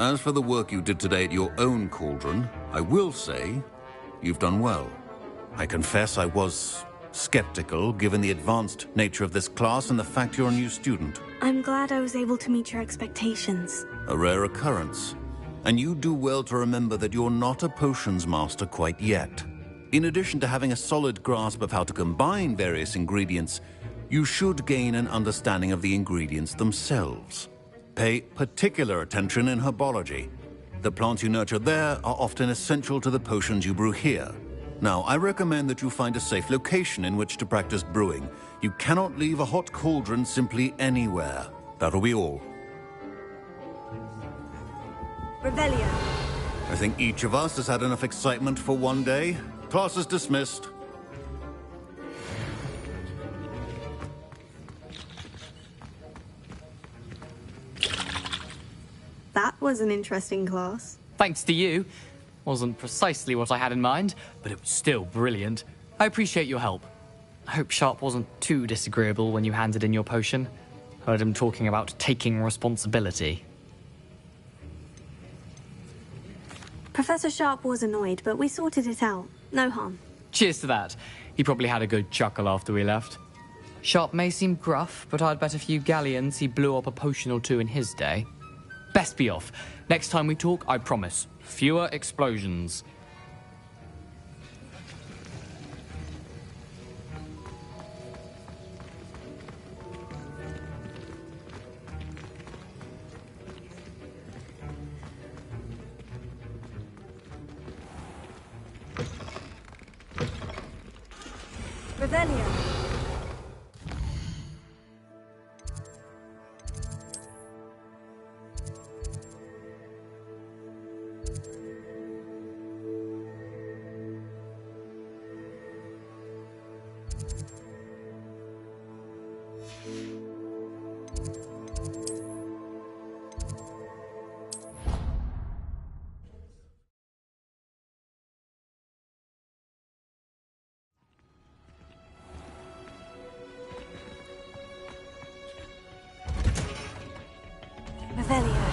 As for the work you did today at your own cauldron, I will say you've done well. I confess I was skeptical, given the advanced nature of this class and the fact you're a new student. I'm glad I was able to meet your expectations. A rare occurrence. And you do well to remember that you're not a potions master quite yet. In addition to having a solid grasp of how to combine various ingredients, you should gain an understanding of the ingredients themselves. Pay particular attention in herbology. The plants you nurture there are often essential to the potions you brew here. Now, I recommend that you find a safe location in which to practice brewing. You cannot leave a hot cauldron simply anywhere. That'll be all. Revelio. I think each of us has had enough excitement for one day. Class is dismissed. That was an interesting class. Thanks to you. Wasn't precisely what I had in mind, but it was still brilliant. I appreciate your help. I hope Sharp wasn't too disagreeable when you handed in your potion. Heard him talking about taking responsibility. Professor Sharp was annoyed, but we sorted it out. No harm. Cheers to that. He probably had a good chuckle after we left. Sharp may seem gruff, but I'd bet a few galleons he blew up a potion or two in his day. Best be off. Next time we talk, I promise. Fewer explosions. Revelio. Revelio.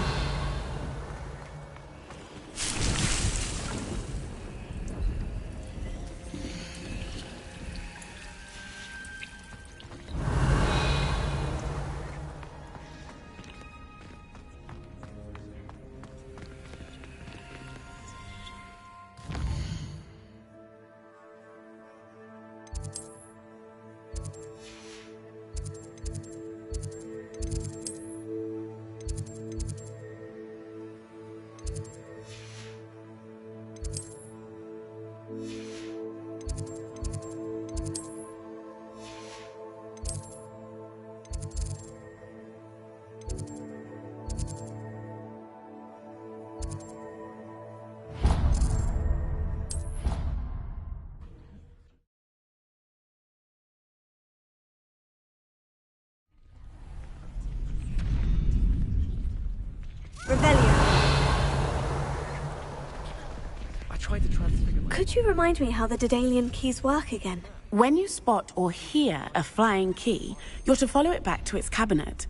Could you remind me how the Daedalian keys work again? When you spot or hear a flying key, you're to follow it back to its cabinet.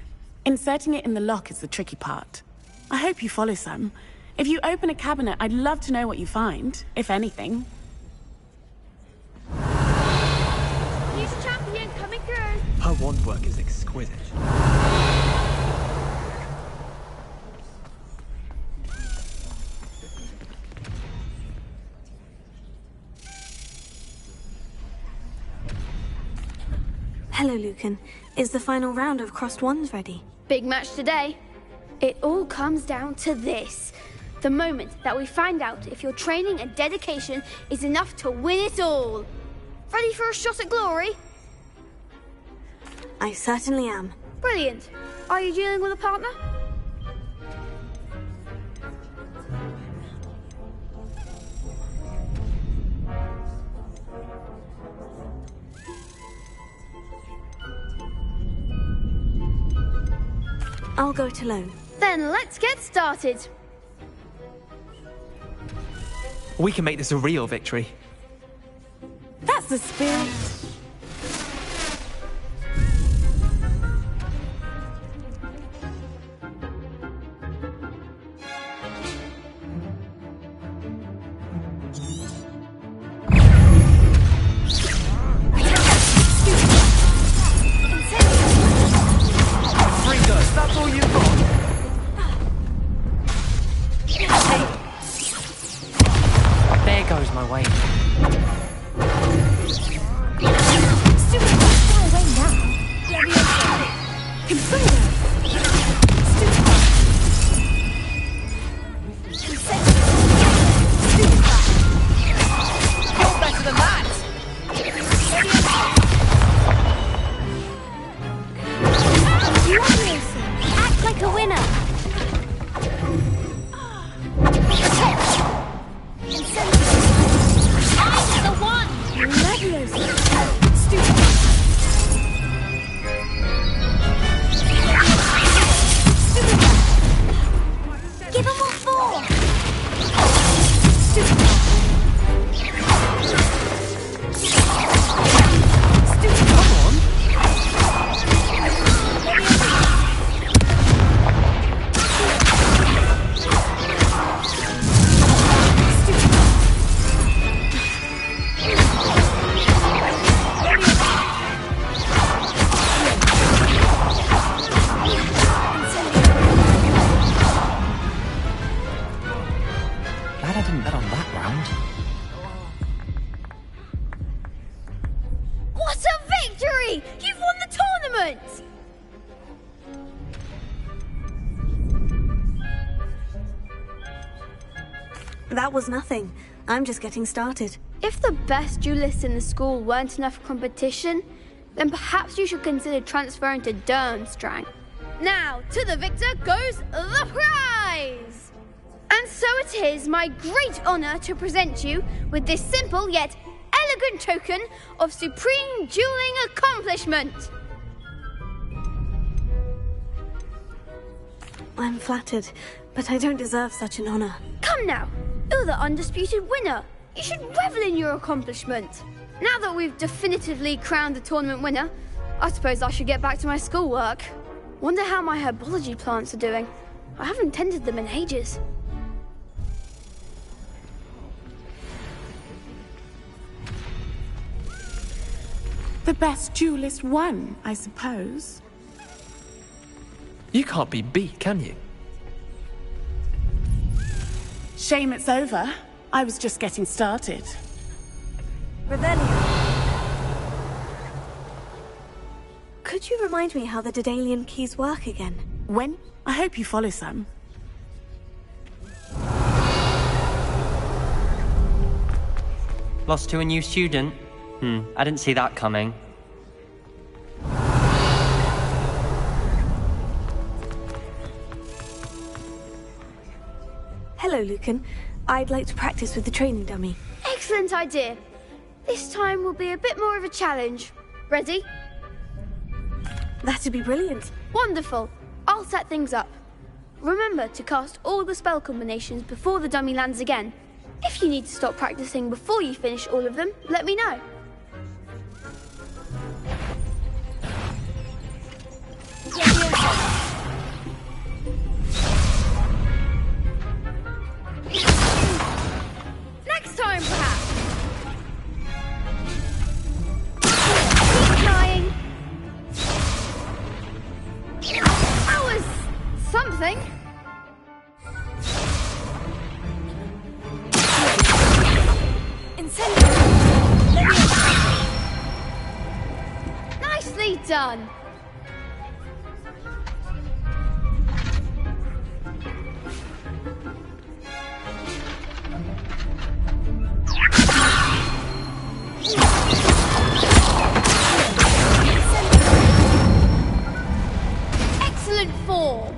Inserting it in the lock is the tricky part. I hope you follow some. If you open a cabinet, I'd love to know what you find, if anything. He's champion coming through. Her wand work is exquisite. Hello, Lucan. Is the final round of crossed wands ready? Big match today. It all comes down to this. The moment that we find out if your training and dedication is enough to win it all. Ready for a shot at glory? I certainly am. Brilliant. Are you dealing with a partner? I'll go it alone. Then let's get started. We can make this a real victory. That's the spirit. That's all you've got. There goes my way. Stupid, far away now. Leviosa. Consume. Stupid. Glad I didn't bet on that round. What a victory! You've won the tournament! That was nothing. I'm just getting started. If the best duelists in the school weren't enough for competition, then perhaps you should consider transferring to Durmstrang. Now, to the victor goes the prize! And so it is my great honour to present you with this simple yet elegant token of supreme dueling accomplishment. I'm flattered, but I don't deserve such an honour. Come now, you're the undisputed winner. You should revel in your accomplishment. Now that we've definitively crowned the tournament winner, I suppose I should get back to my schoolwork. Wonder how my herbology plants are doing. I haven't tended them in ages. The best duelist won, I suppose. You can't be beat, can you? Shame it's over. I was just getting started. Revelio. Could you remind me how the Daedalian keys work again? When? I hope you follow some. Lost to a new student? I didn't see that coming. Hello, Lucan. I'd like to practice with the training dummy. Excellent idea. This time will be a bit more of a challenge. Ready? That'd be brilliant. Wonderful. I'll set things up. Remember to cast all the spell combinations before the dummy lands again. If you need to stop practicing before you finish all of them, let me know. Next time, perhaps. Keep trying. That was something. Nicely done. Excellent form.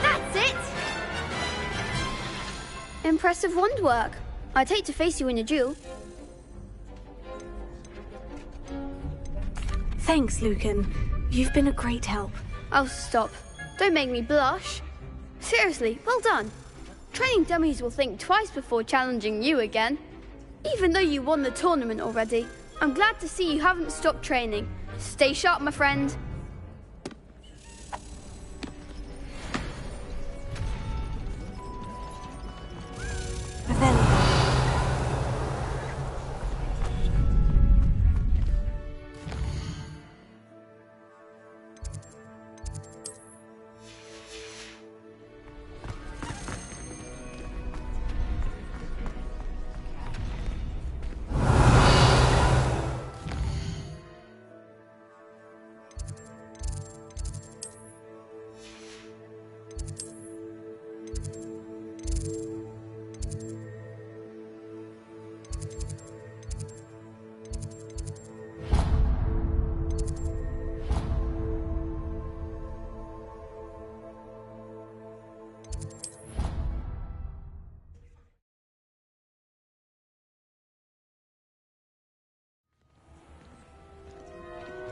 That's it. Impressive wand work. I'd hate to face you in a duel. Thanks, Lucan. You've been a great help. Oh, stop. Don't make me blush. Seriously, well done. Training dummies will think twice before challenging you again. Even though you won the tournament already, I'm glad to see you haven't stopped training. Stay sharp, my friend.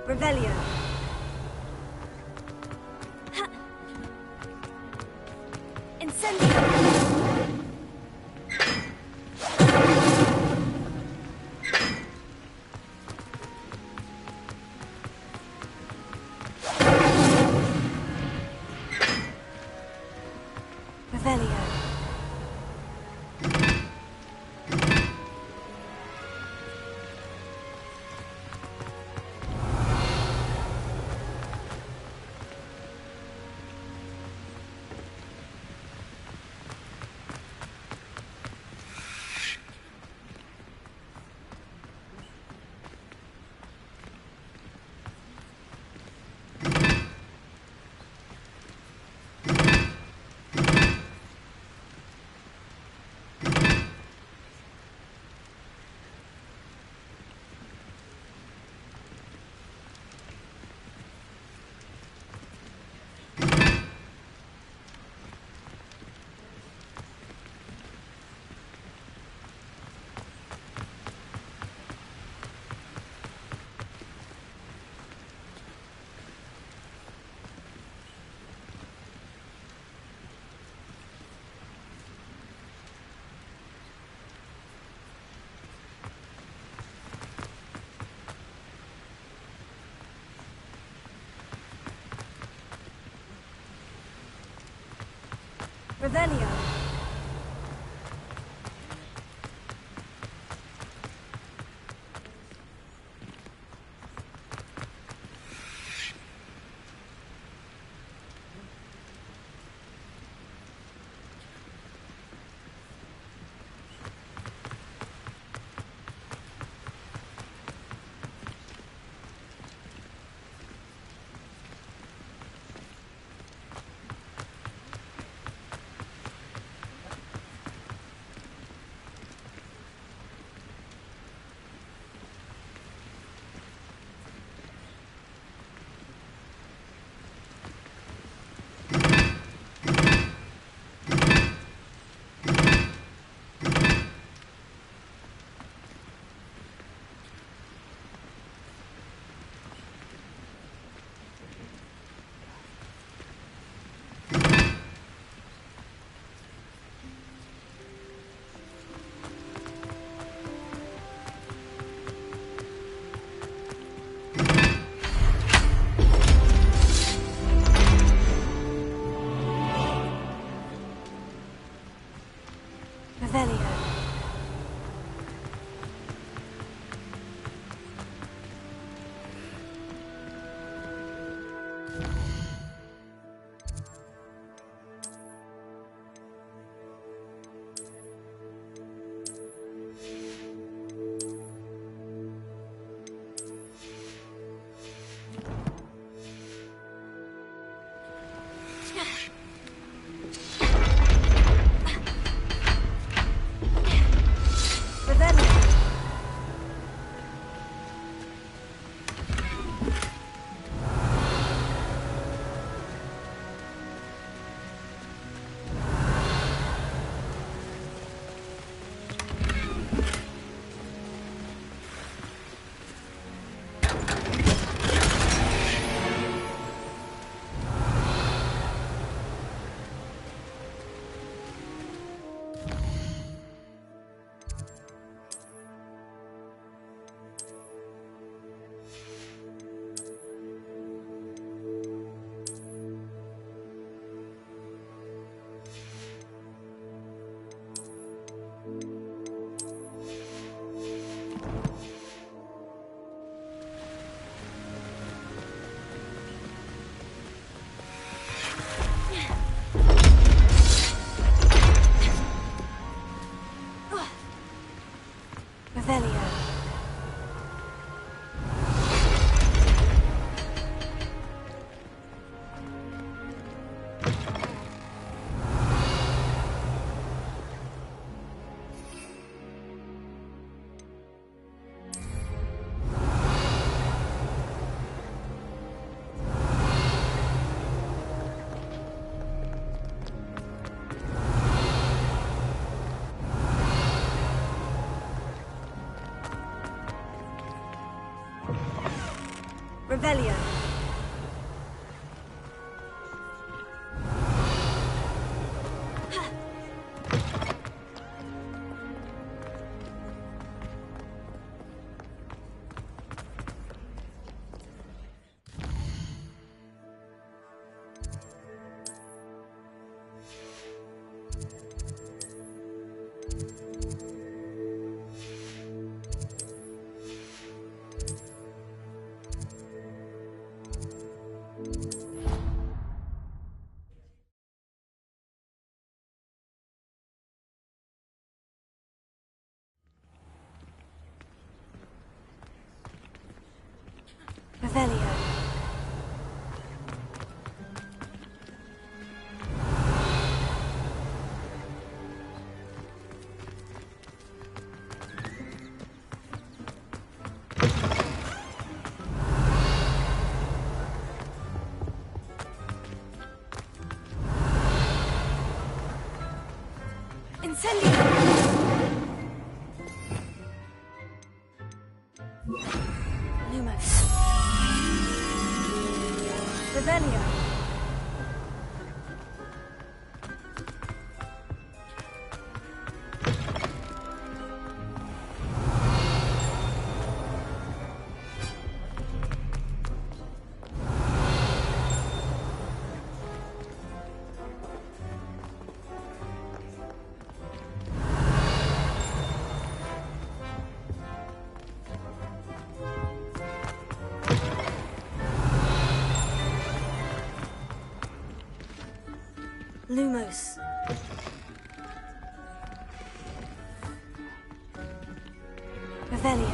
Revelio. Incendio. Revelio. Revelio. Revelio. Incendio. Lumos. Revelio. Lumos. Revelio.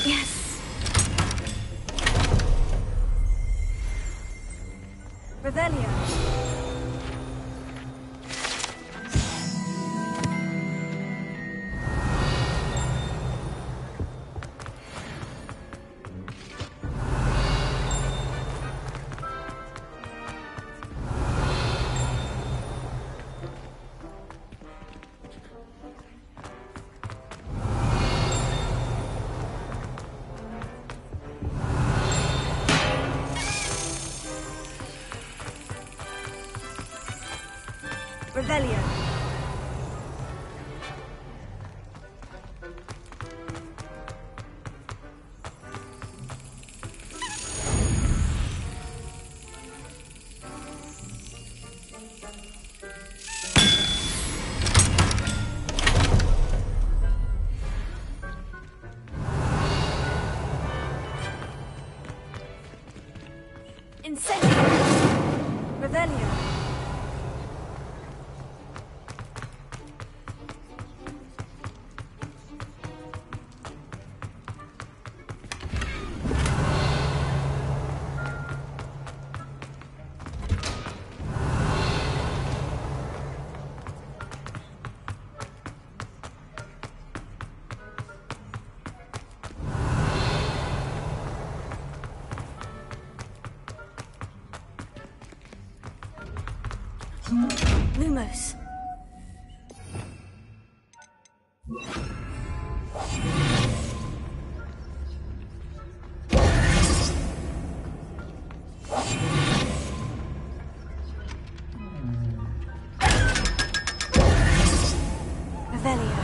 Yes. Revelio. Revelio. Incendio. Revelio. Lumos. Revelio.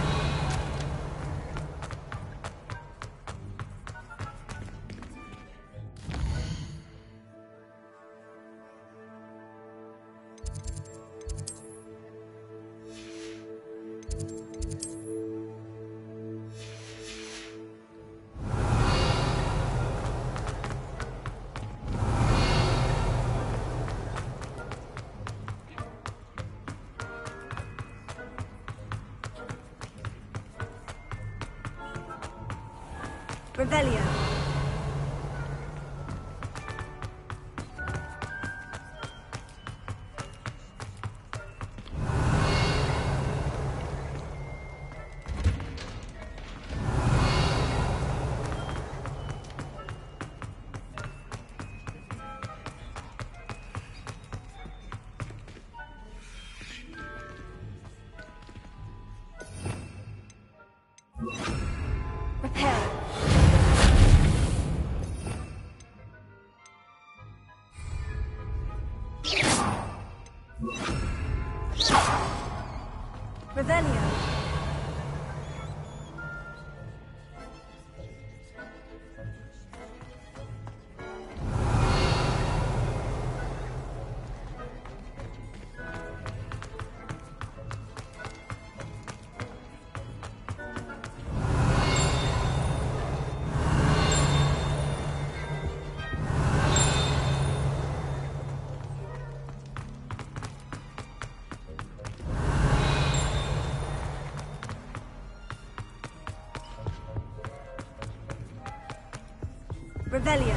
Revelio. Repair. Revelio. Revelio.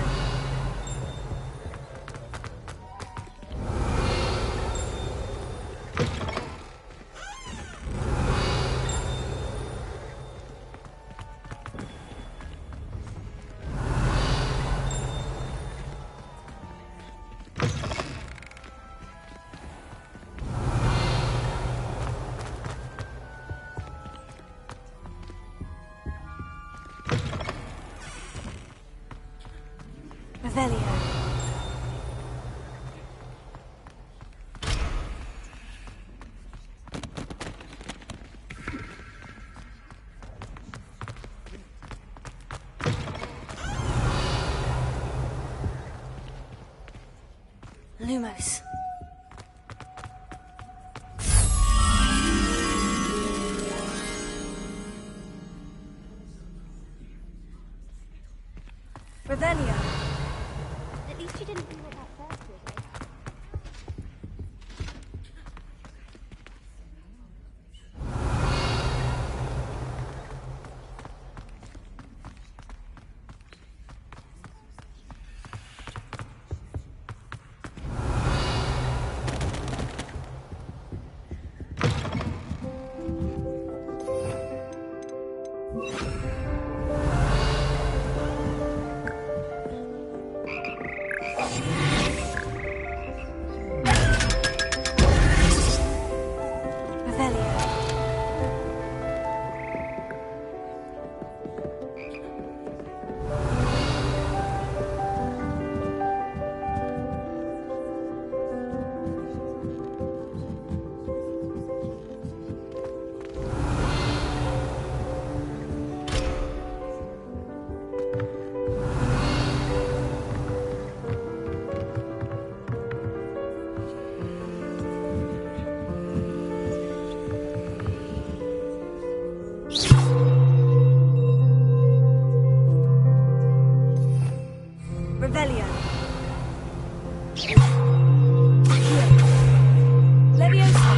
Lumos. Revelio. At least you didn't do what that first did. Revelio. Revelio. Leviosa.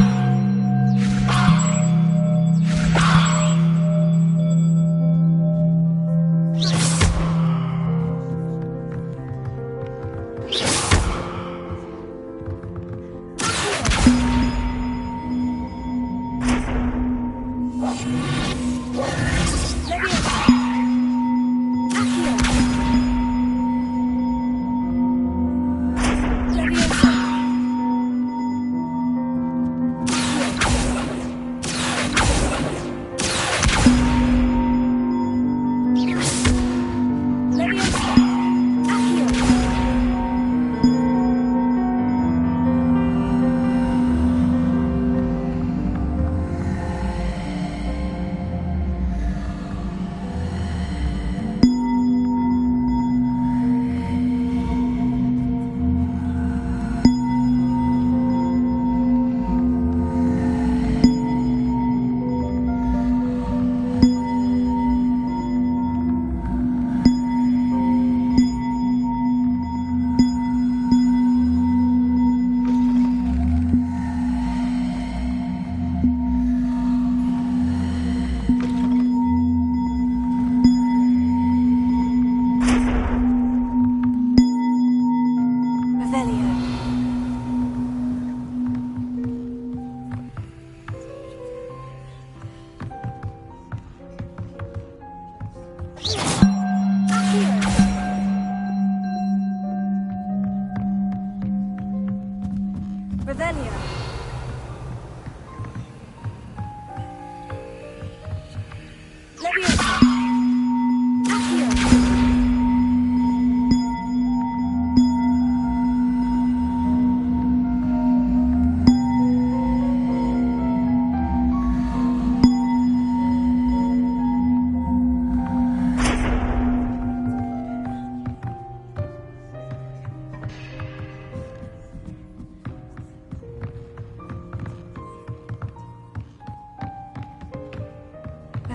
Accio.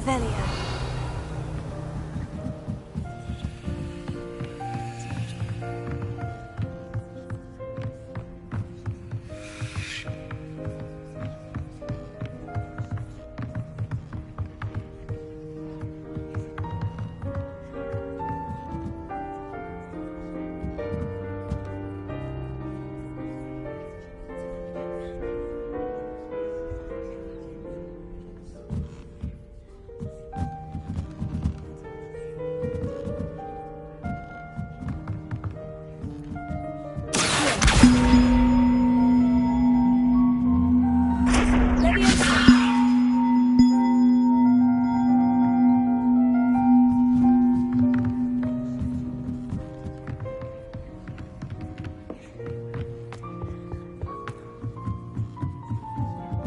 Revelio.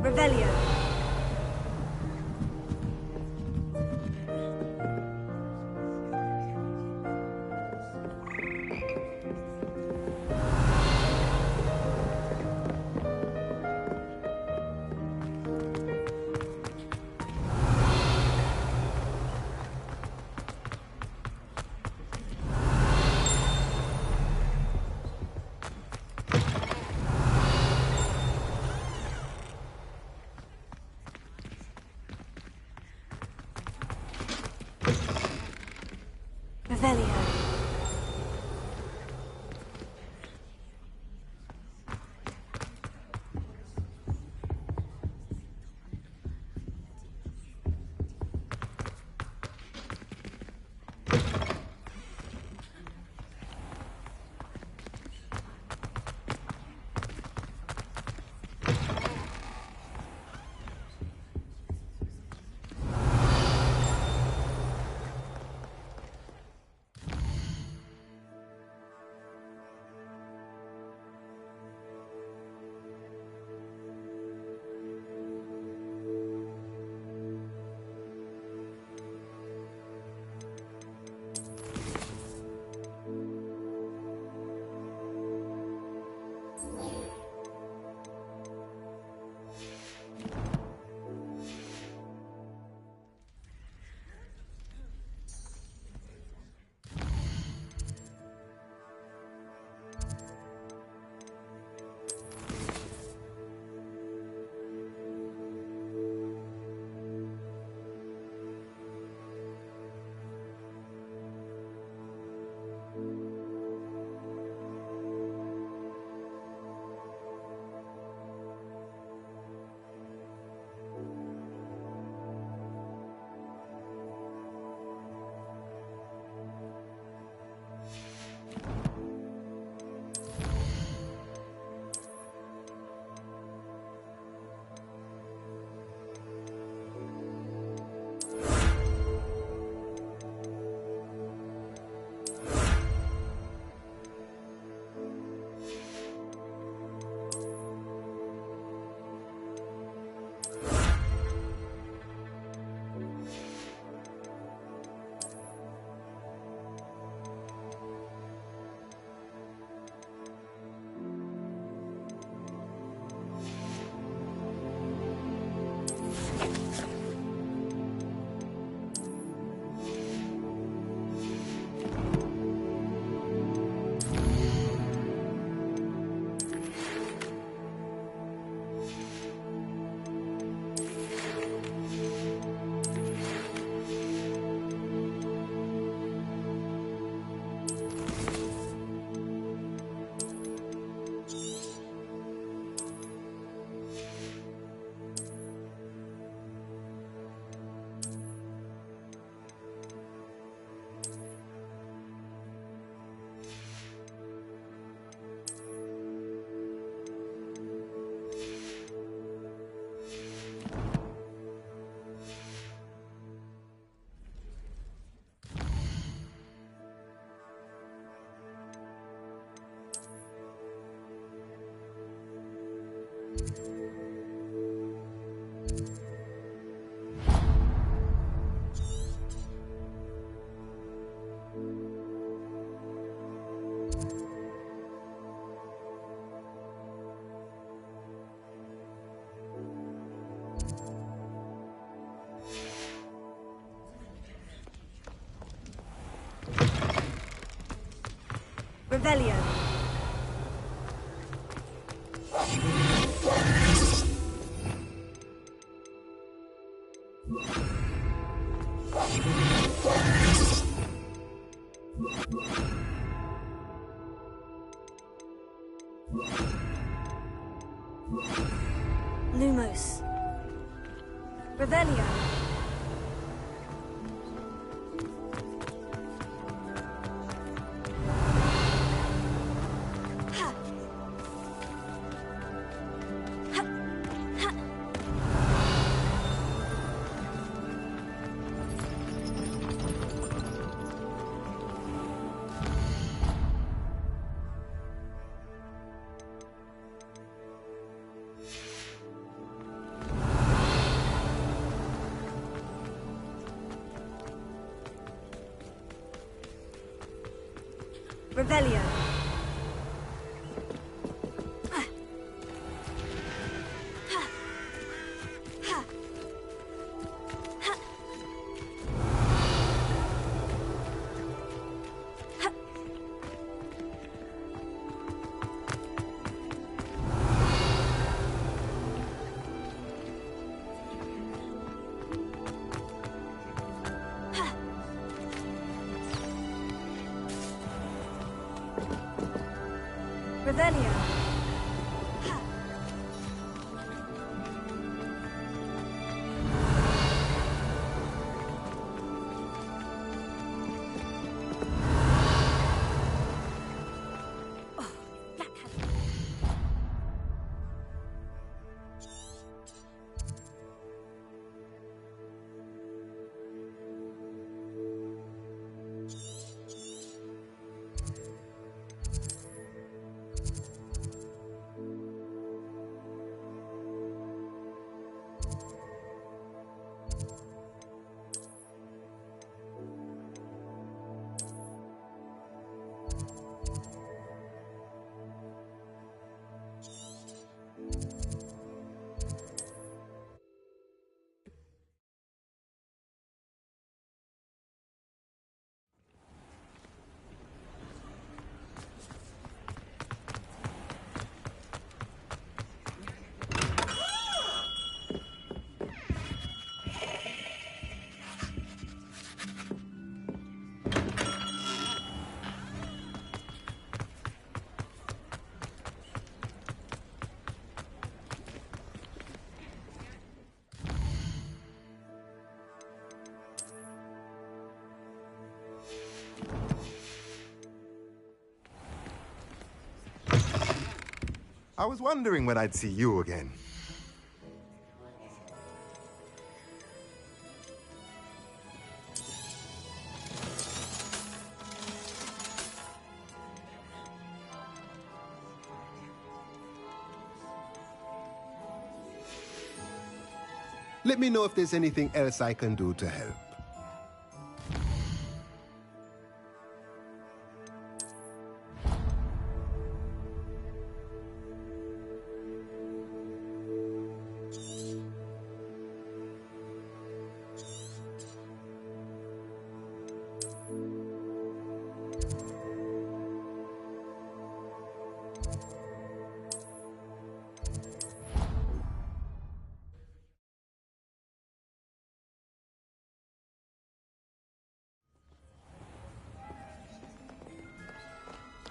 Revelio. Revelio. Lumos. Revelio. Revelio. Revelio. I was wondering when I'd see you again. Let me know if there's anything else I can do to help.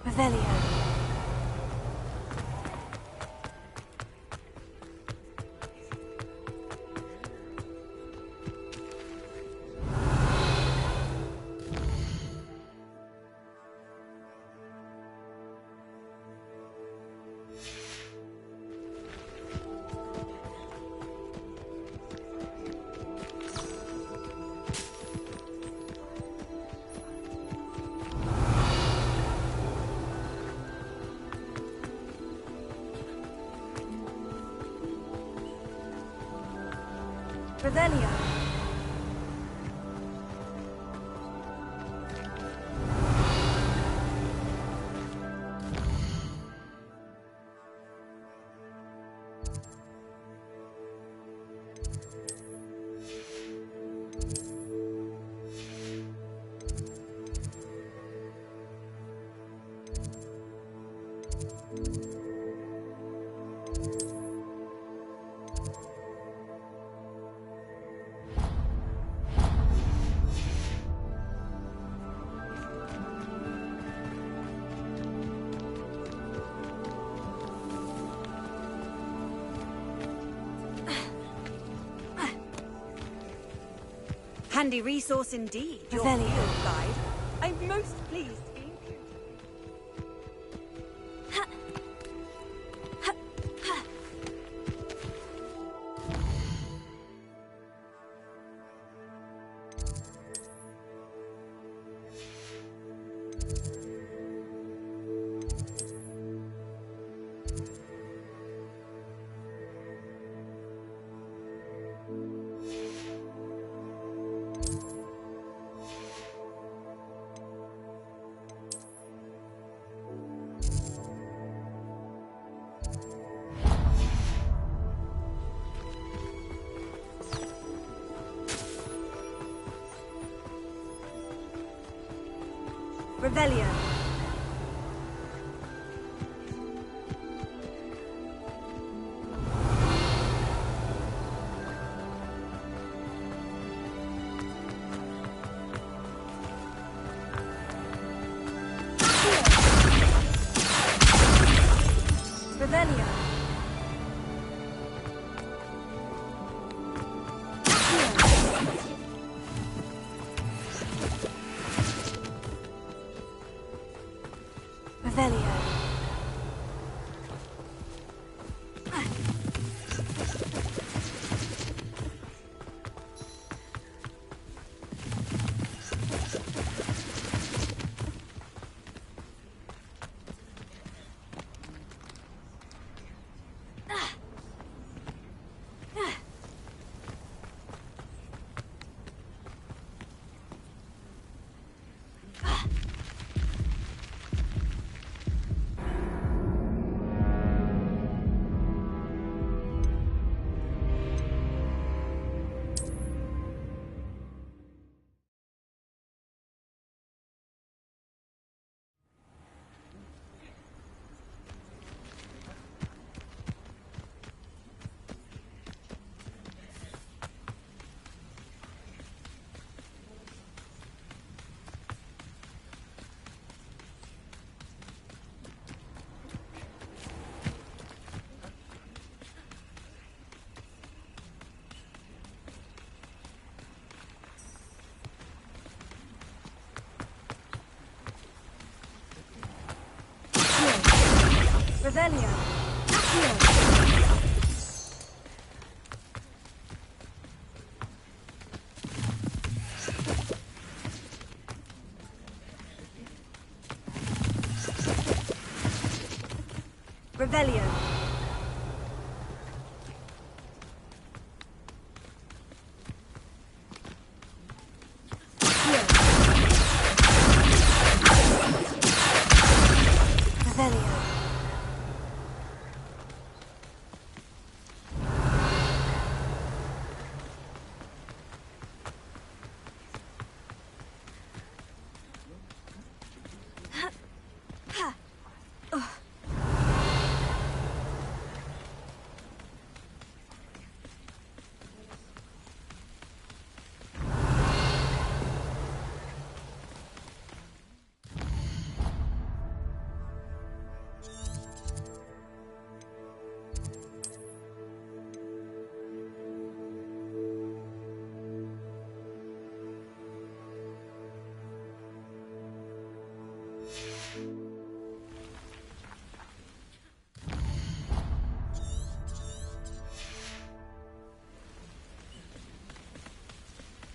Revelio. Revelio. Handy resource indeed, your Revelio. field guide. I'm most pleased to be included. Revelio. Revelio. Revelio. Revelio. Revelio. Revelio.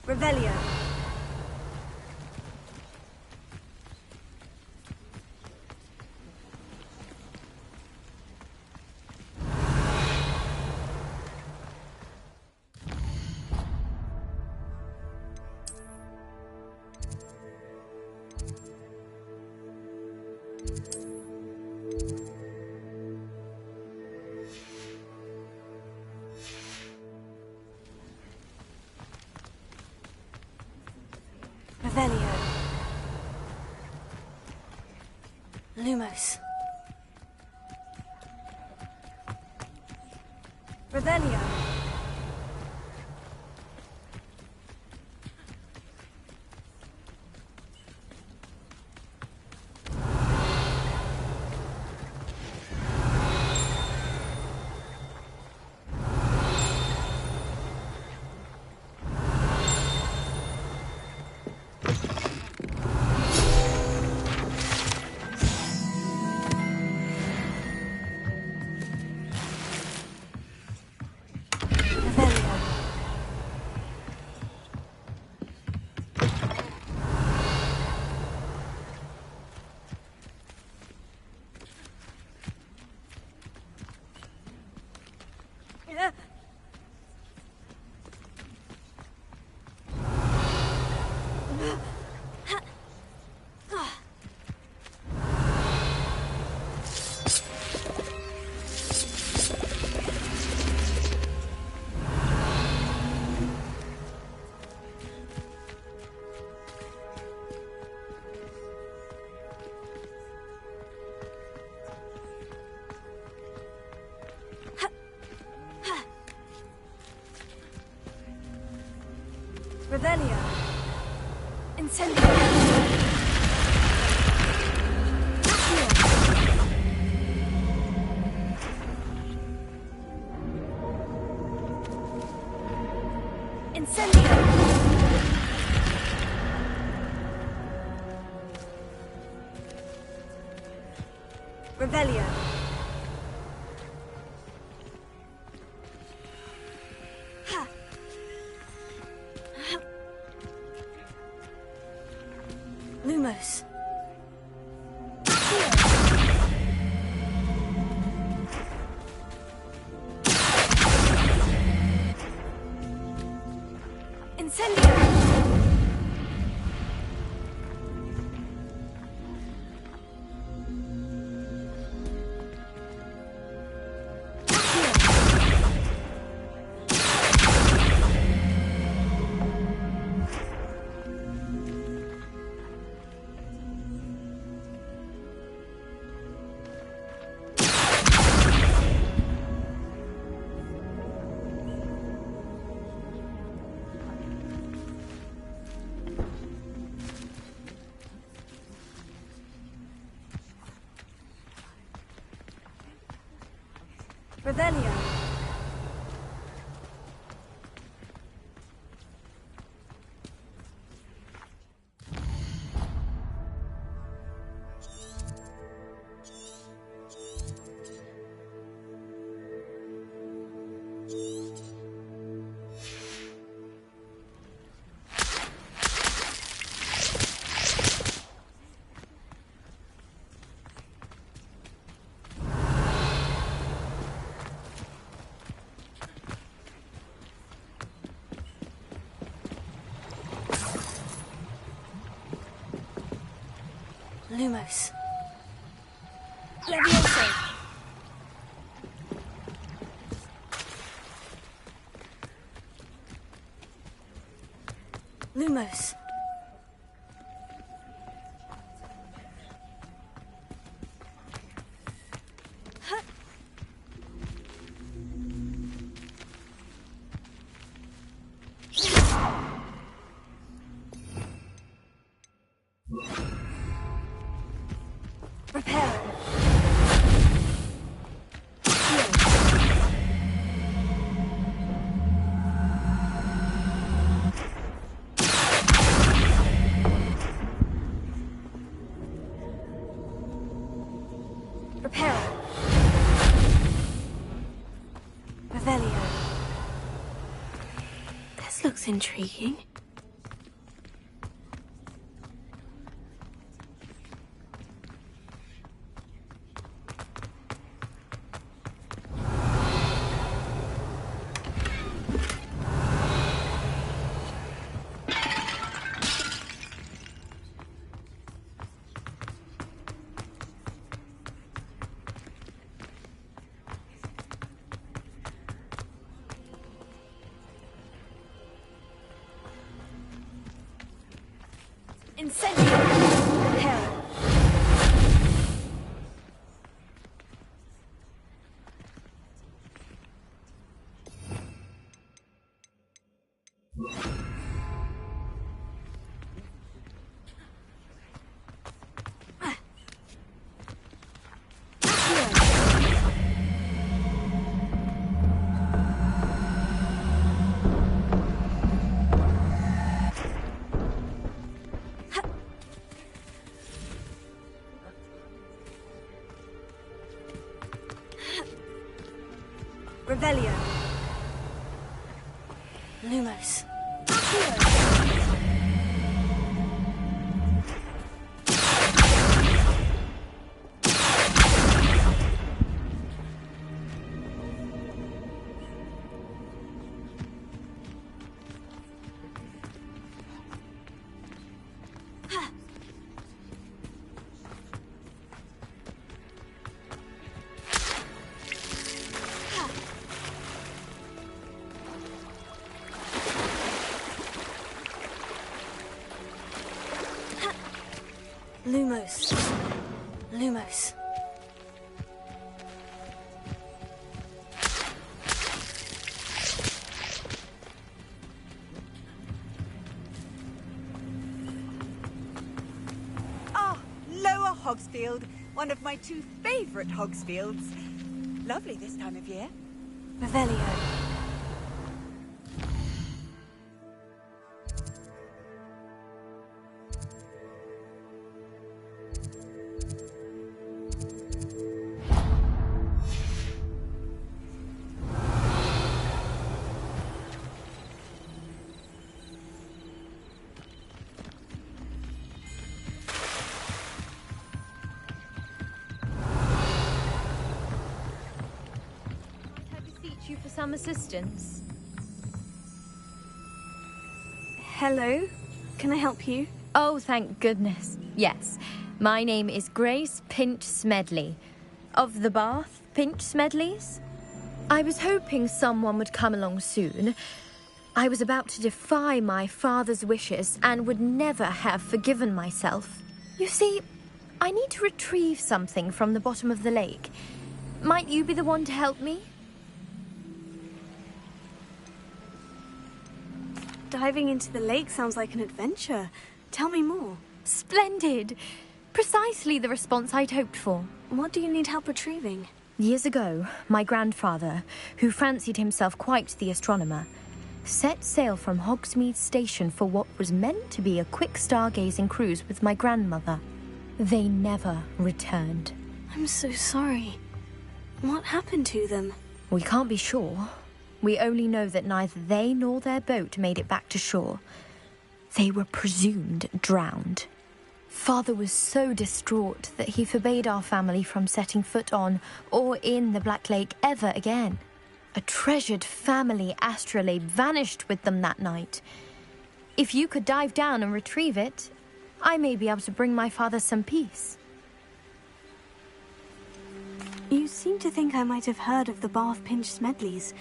Revelio. Lumos. Revelio. Revelio. Incendio. Incendio. Revelio. Lumos. Incendio. Revelio. Lumos. Levioso. Lumos. Reparo. Reparo. Revelio. This looks intriguing. Incendio. Reparo. Revelio. Lumos. Lumos. Lumos. Ah, Lower Hogsfield, one of my 2 favourite Hogsfields. Lovely this time of year. Revelio. You for some assistance? Hello? Can I help you? Oh, thank goodness. Yes. My name is Grace Pinch Smedley. Of the Bath Pinch Smedleys? I was hoping someone would come along soon. I was about to defy my father's wishes and would never have forgiven myself. You see, I need to retrieve something from the bottom of the lake. Might you be the one to help me? Diving into the lake sounds like an adventure. Tell me more. Splendid! Precisely the response I'd hoped for. What do you need help retrieving? Years ago, my grandfather, who fancied himself quite the astronomer, set sail from Hogsmeade Station for what was meant to be a quick stargazing cruise with my grandmother. They never returned. I'm so sorry. What happened to them? We can't be sure. We only know that neither they nor their boat made it back to shore. They were presumed drowned. Father was so distraught that he forbade our family from setting foot on or in the Black Lake ever again. A treasured family astrolabe vanished with them that night. If you could dive down and retrieve it, I may be able to bring my father some peace. You seem to think I might have heard of the Bath Pinch Smedleys.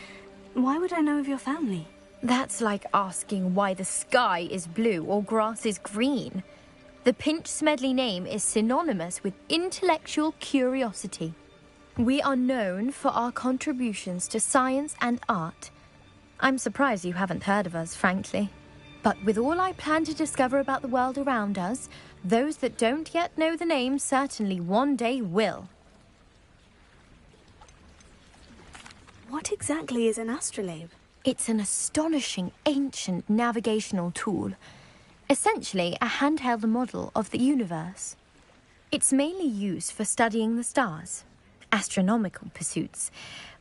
Why would I know of your family? That's like asking why the sky is blue or grass is green. The Pinch Smedley name is synonymous with intellectual curiosity. We are known for our contributions to science and art. I'm surprised you haven't heard of us, frankly. But with all I plan to discover about the world around us, those that don't yet know the name certainly one day will. What exactly is an astrolabe? It's an astonishing ancient navigational tool. Essentially a handheld model of the universe. It's mainly used for studying the stars, astronomical pursuits,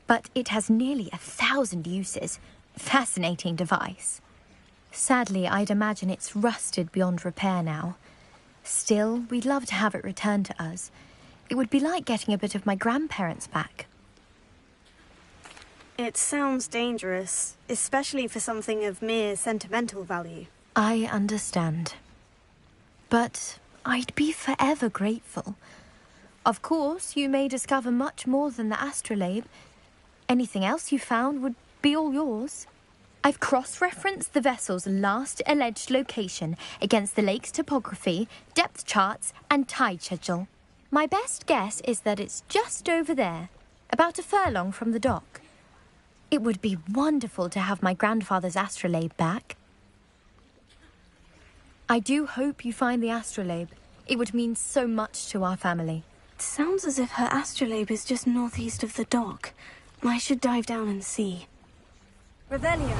but it has nearly 1,000 uses. Fascinating device. Sadly, I'd imagine it's rusted beyond repair now. Still, we'd love to have it returned to us. It would be like getting a bit of my grandparents back. It sounds dangerous, especially for something of mere sentimental value. I understand. But I'd be forever grateful. Of course, you may discover much more than the astrolabe. Anything else you found would be all yours. I've cross-referenced the vessel's last alleged location against the lake's topography, depth charts, and tide schedule. My best guess is that it's just over there, about a furlong from the dock. It would be wonderful to have my grandfather's astrolabe back. I do hope you find the astrolabe. It would mean so much to our family. It sounds as if her astrolabe is just northeast of the dock. I should dive down and see. Revelio.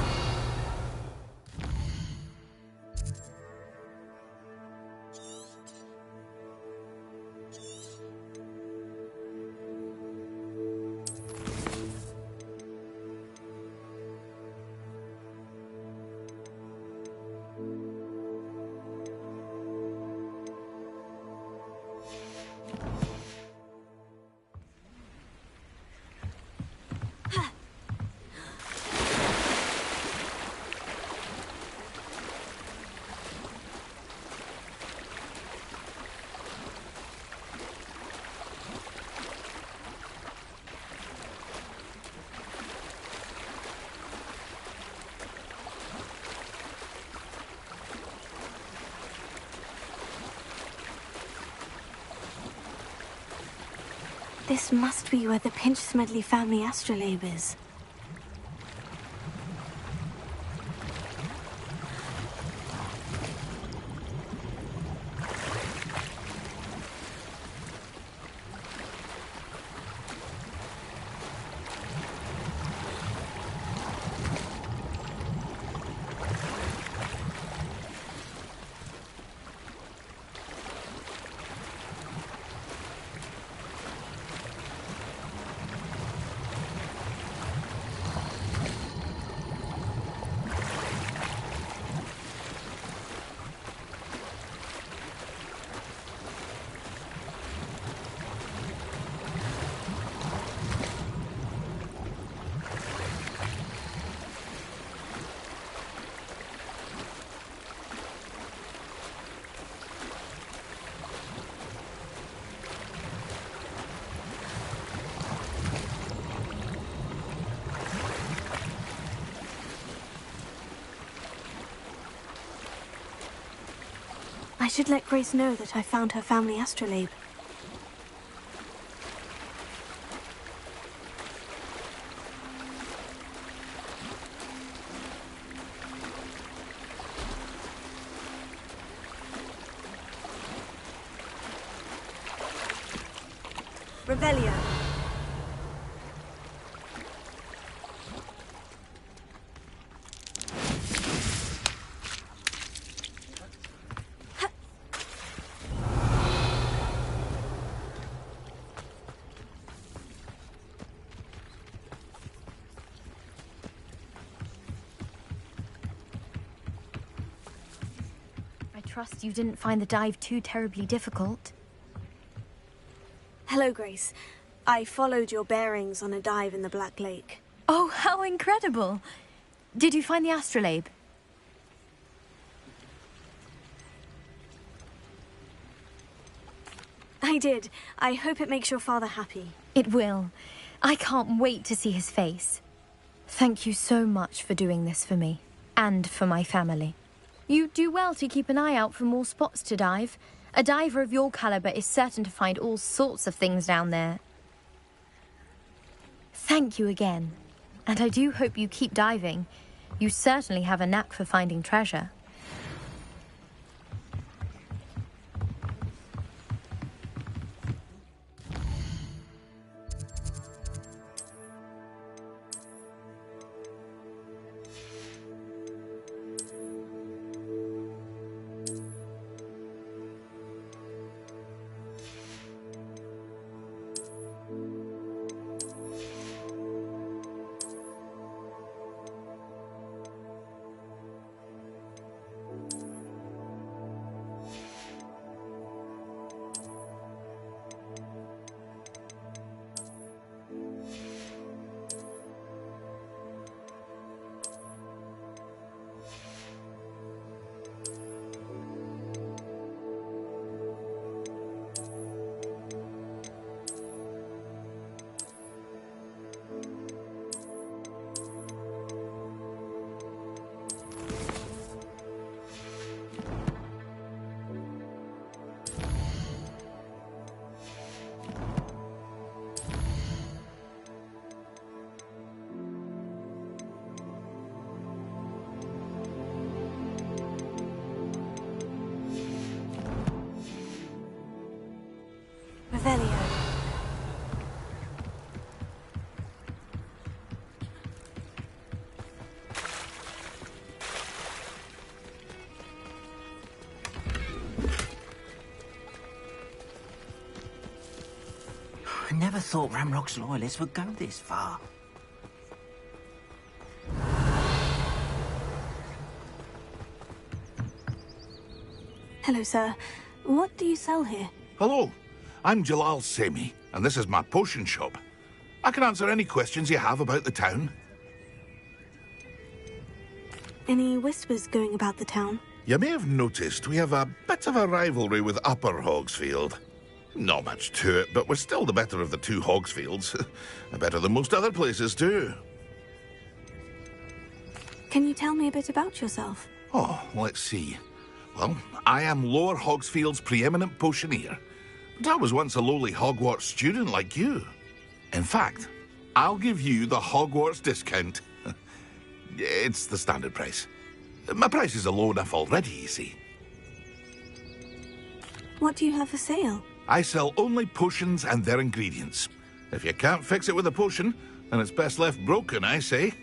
This must be where the Pinch-Smedley family astrolabe is. I should let Grace know that I found her family astrolabe. Revelio. I trust you didn't find the dive too terribly difficult. Hello, Grace. I followed your bearings on a dive in the Black Lake. Oh, how incredible! Did you find the astrolabe? I did. I hope it makes your father happy. It will. I can't wait to see his face. Thank you so much for doing this for me, and for my family. You do well to keep an eye out for more spots to dive. A diver of your caliber is certain to find all sorts of things down there. Thank you again. And I do hope you keep diving. You certainly have a knack for finding treasure. Revelio. I never thought Ramrock's loyalists would go this far. Hello, sir. What do you sell here? Hello, I'm Jalal Semi, and this is my potion shop. I can answer any questions you have about the town. Any whispers going about the town? You may have noticed we have a bit of a rivalry with Upper Hogsfield. Not much to it, but we're still the better of the two Hogsfields. Better than most other places, too. Can you tell me a bit about yourself? Oh, let's see. Well, I am Lower Hogsfield's preeminent potioneer. But I was once a lowly Hogwarts student like you. In fact, I'll give you the Hogwarts discount. It's the standard price. My prices are low enough already, you see. What do you have for sale? I sell only potions and their ingredients. If you can't fix it with a potion, then it's best left broken, I say.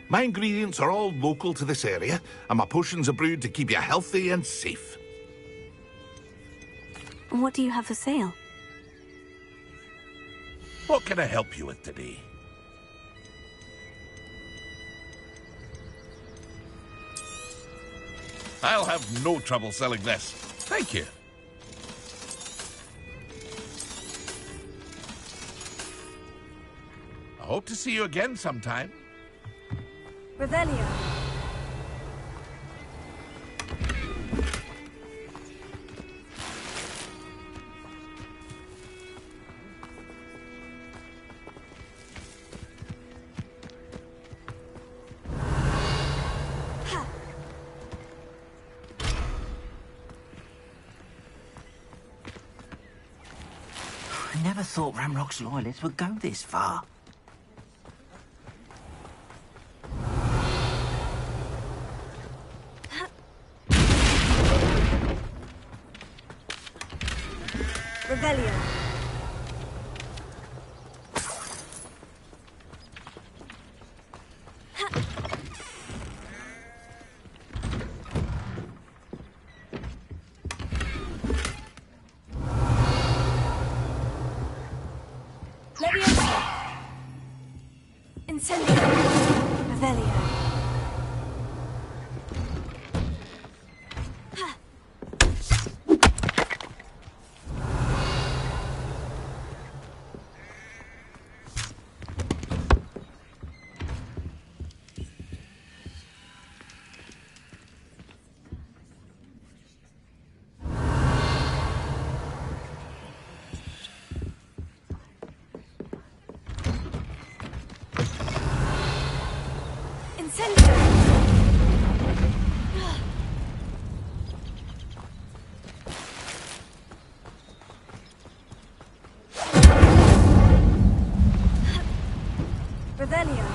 My ingredients are all local to this area, and my potions are brewed to keep you healthy and safe. What do you have for sale? What can I help you with today? I'll have no trouble selling this. Thank you. I hope to see you again sometime. Revelio. I never thought Ramrock's loyalists would go this far. Revelio. Leviosa. Incendio. Revelio. Revelio.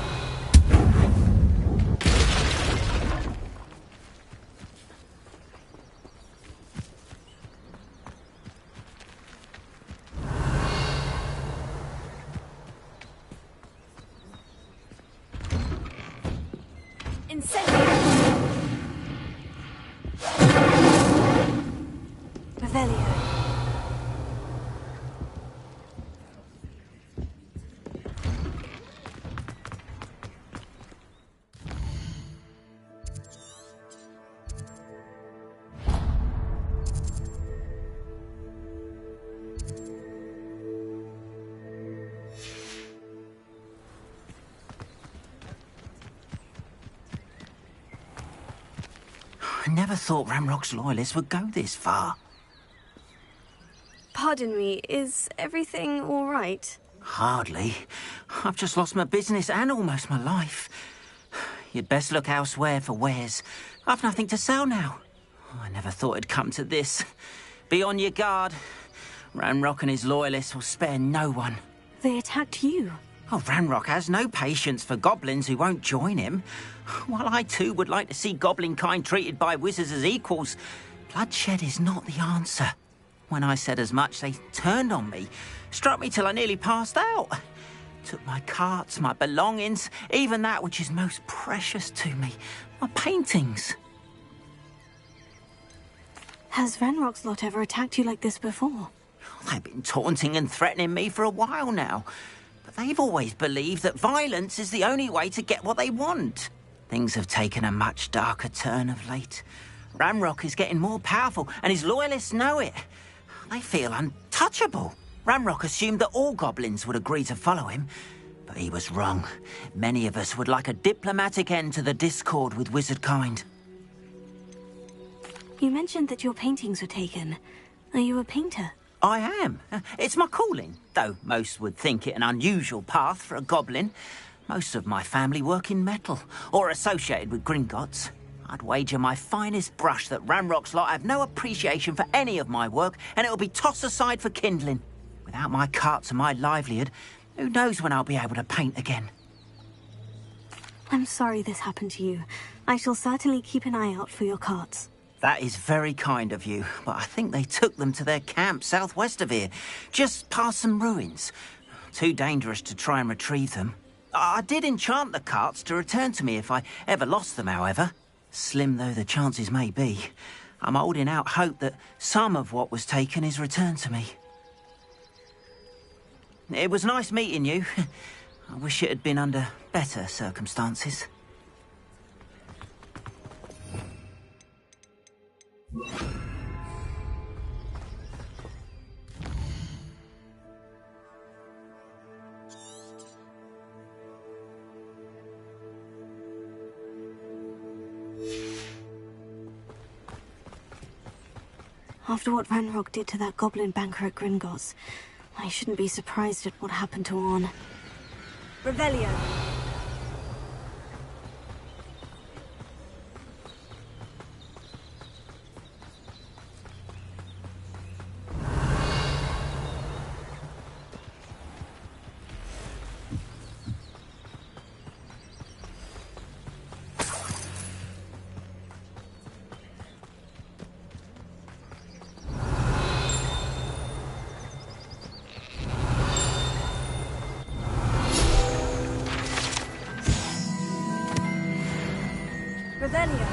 Incendio. Revelio. I never thought Ramrock's loyalists would go this far. Pardon me, is everything all right? Hardly. I've just lost my business and almost my life. You'd best look elsewhere for wares. I've nothing to sell now. I never thought it'd come to this. Be on your guard. Ranrock and his loyalists will spare no one. They attacked you. Oh, Ranrock has no patience for goblins who won't join him. While I too would like to see goblin kind treated by wizards as equals, bloodshed is not the answer. When I said as much, they turned on me, struck me till I nearly passed out. Took my carts, my belongings, even that which is most precious to me, my paintings. Has Ranrock's lot ever attacked you like this before? They've been taunting and threatening me for a while now. But they've always believed that violence is the only way to get what they want. Things have taken a much darker turn of late. Ranrock is getting more powerful, and his loyalists know it. They feel untouchable. Ranrock assumed that all goblins would agree to follow him, but he was wrong. Many of us would like a diplomatic end to the discord with wizard kind. You mentioned that your paintings were taken. Are you a painter? I am. It's my calling, though most would think it an unusual path for a goblin. Most of my family work in metal, or associated with Gringotts. I'd wager my finest brush that Ranrock's lot have no appreciation for any of my work, and it'll be tossed aside for kindling. Without my carts and my livelihood, who knows when I'll be able to paint again. I'm sorry this happened to you. I shall certainly keep an eye out for your carts. That is very kind of you, but I think they took them to their camp southwest of here, just past some ruins. Too dangerous to try and retrieve them. I did enchant the carts to return to me if I ever lost them, however. Slim though the chances may be, I'm holding out hope that some of what was taken is returned to me. It was nice meeting you. I wish it had been under better circumstances. After what Ranrock did to that goblin banker at Gringotts, I shouldn't be surprised at what happened to Orn. Revelio. Revelio.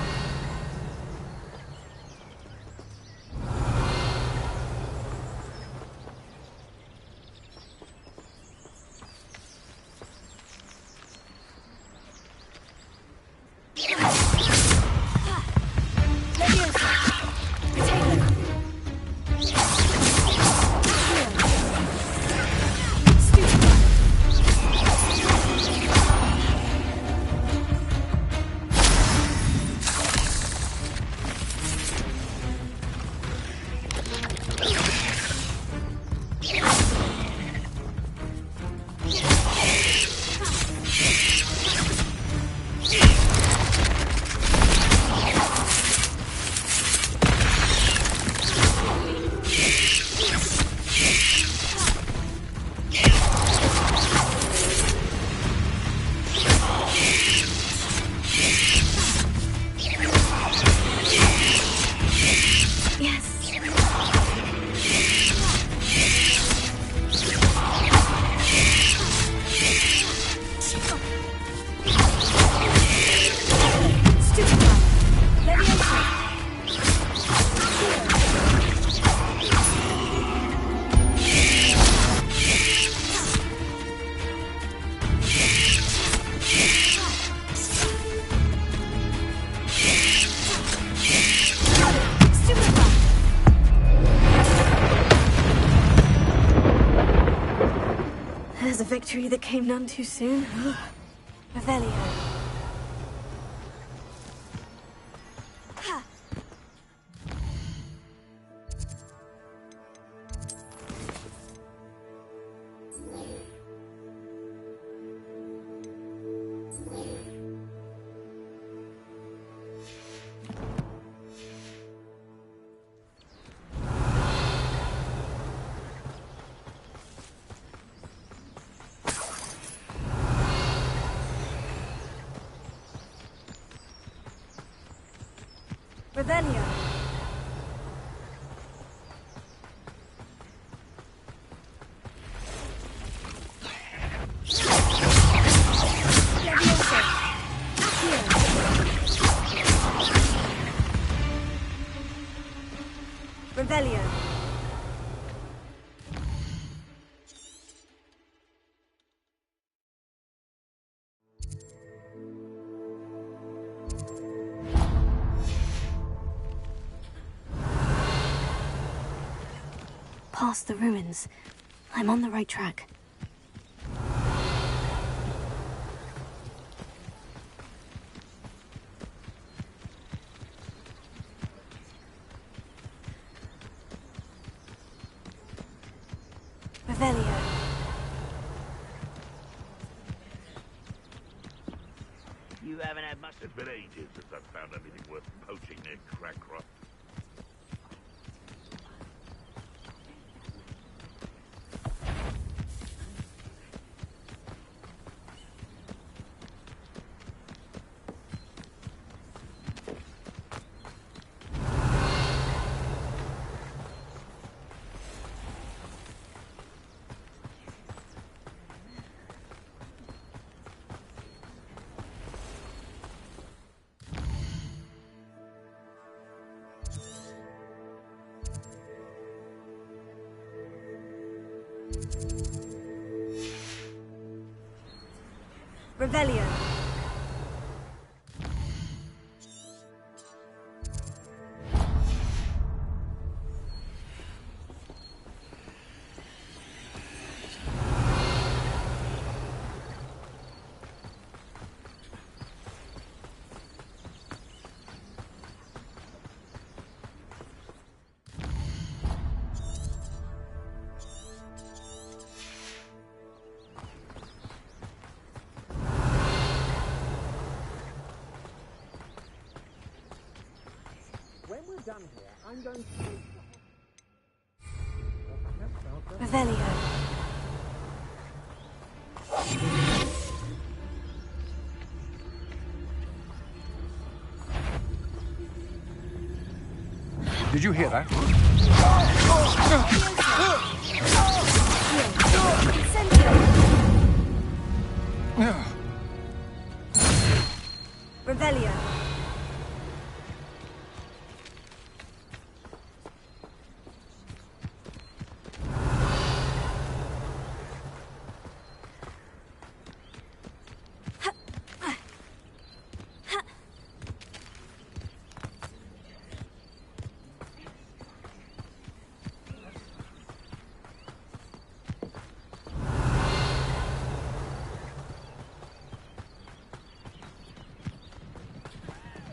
There's a victory that came none too soon. Revelio. Revelio. Revelio. Past the ruins. I'm on the right track. Revelio. You haven't had much. It's been ages since I've found anything worth poaching near Crackrock. Revelio. When we're done here, I'm going to... Revelio. Did you hear that? Revelio.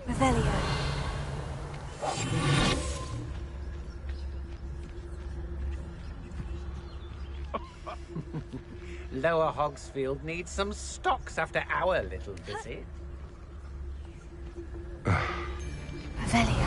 Revelio. Lower Hogsfield needs some stocks after our little visit. Revelio.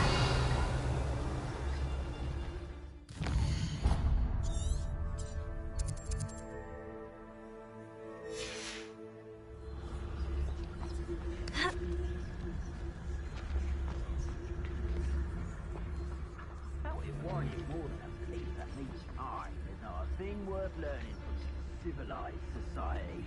That would warn you more than a thief that needs time. There's not a thing worth learning from civilized society.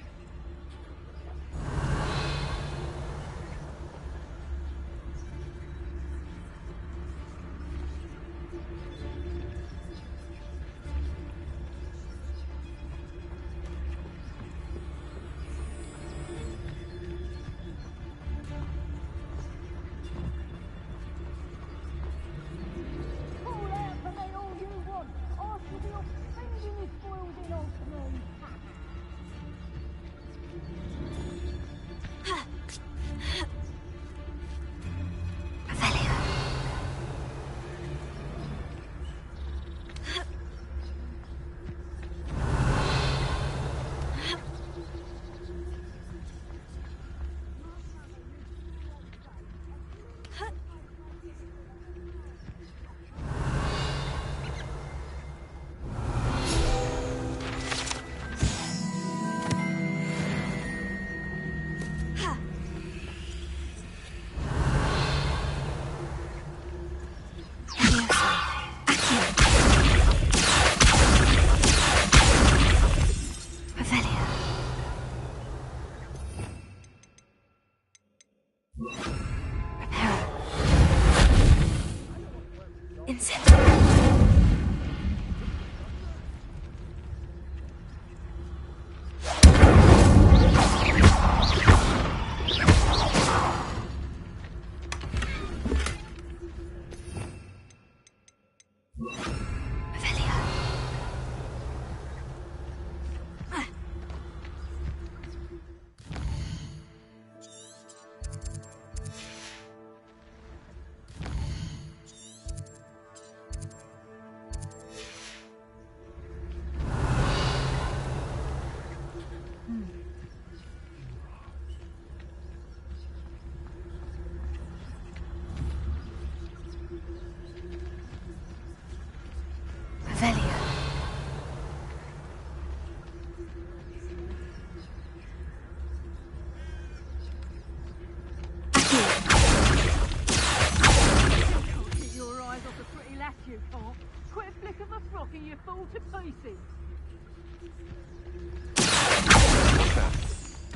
that you can't. Quit a flick of a frock and you fall to pieces.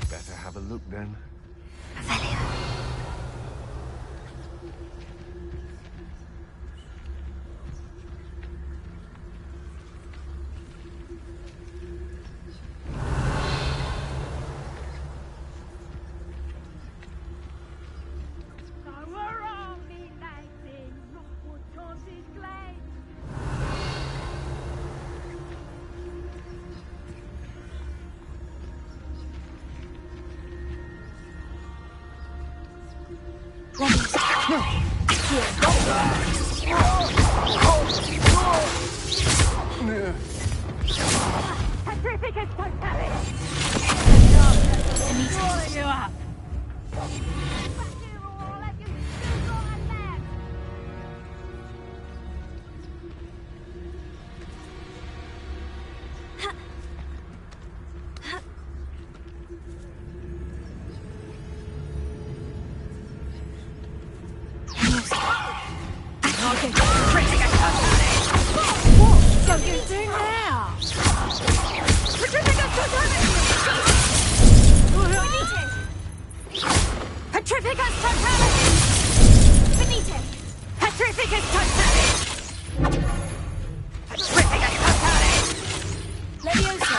Better have a look then. Petrificus totalis! Swallow you up! What are you doing now? Petrificus totalis! Petrificus totalis! Finite! Petrificus totalis! Petrificus totalis! Leviosa!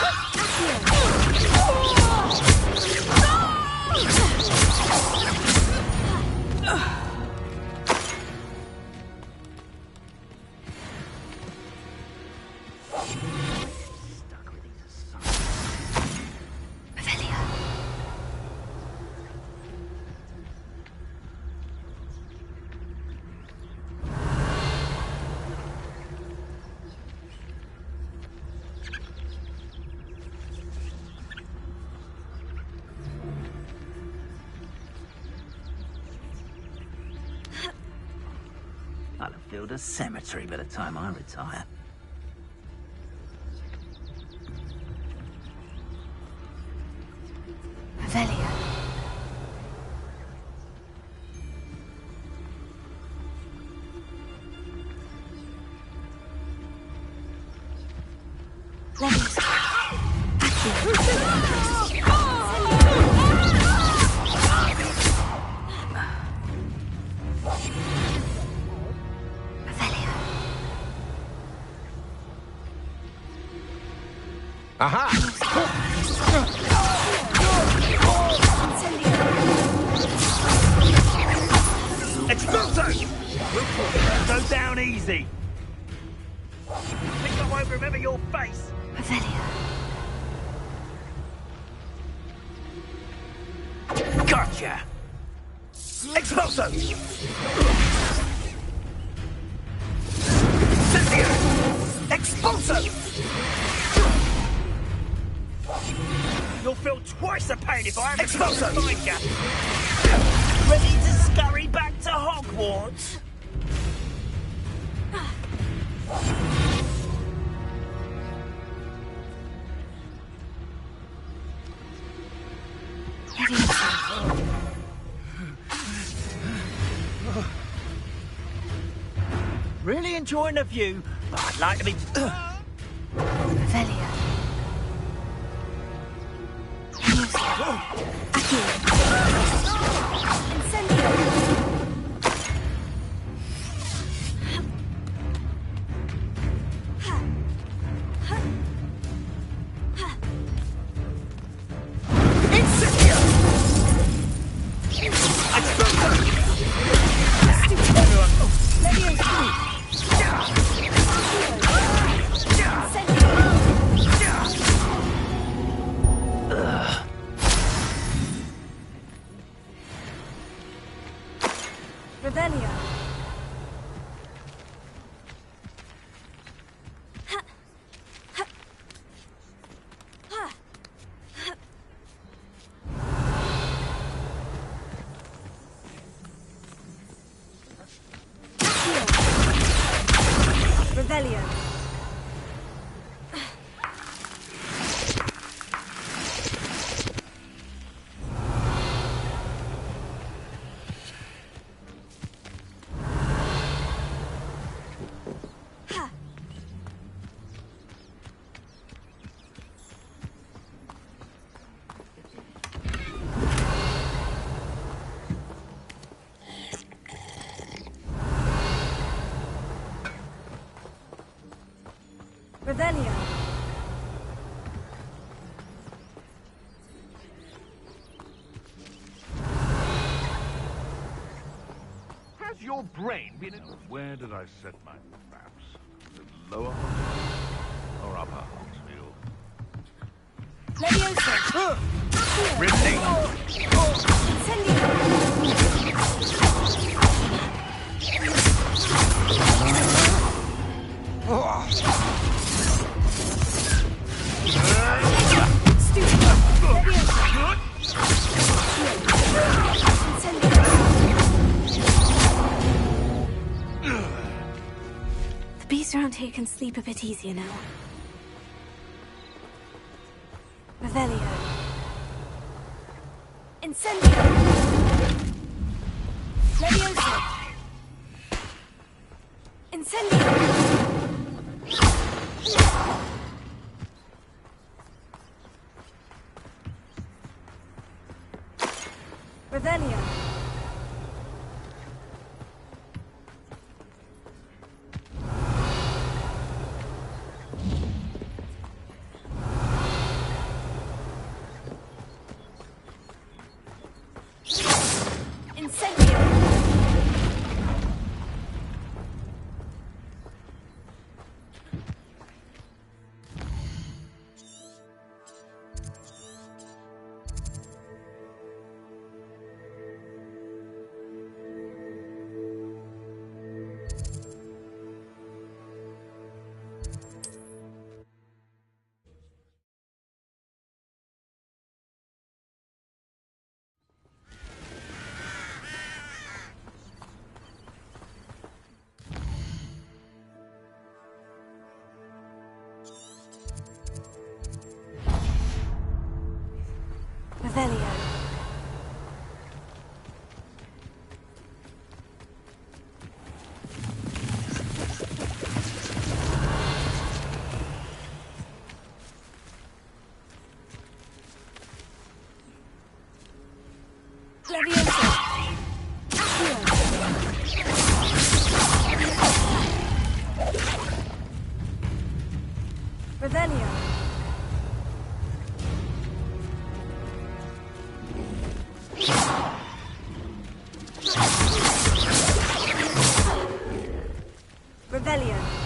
I'll have built a cemetery by the time I retire. Revelio. Aha! Exploso! Go down easy. I think I won't remember your face. Gotcha! Exploso! Cynthia! Expulso! You'll feel twice the pain if I ever Expulso! Find you. Ready to scurry back to Hogwarts? Really enjoying the view, but I'd like to be... Revelio. Revelio. Revelio. Revelio. Has your brain been in... Where did I set my traps? The lower or upper Hogsfield? Leviosa. The beasts around here can sleep a bit easier now. Revelio. Incendio. Leviosa. Incendio. Revelio. Revelio. Leviosa. Revelio. Revelio.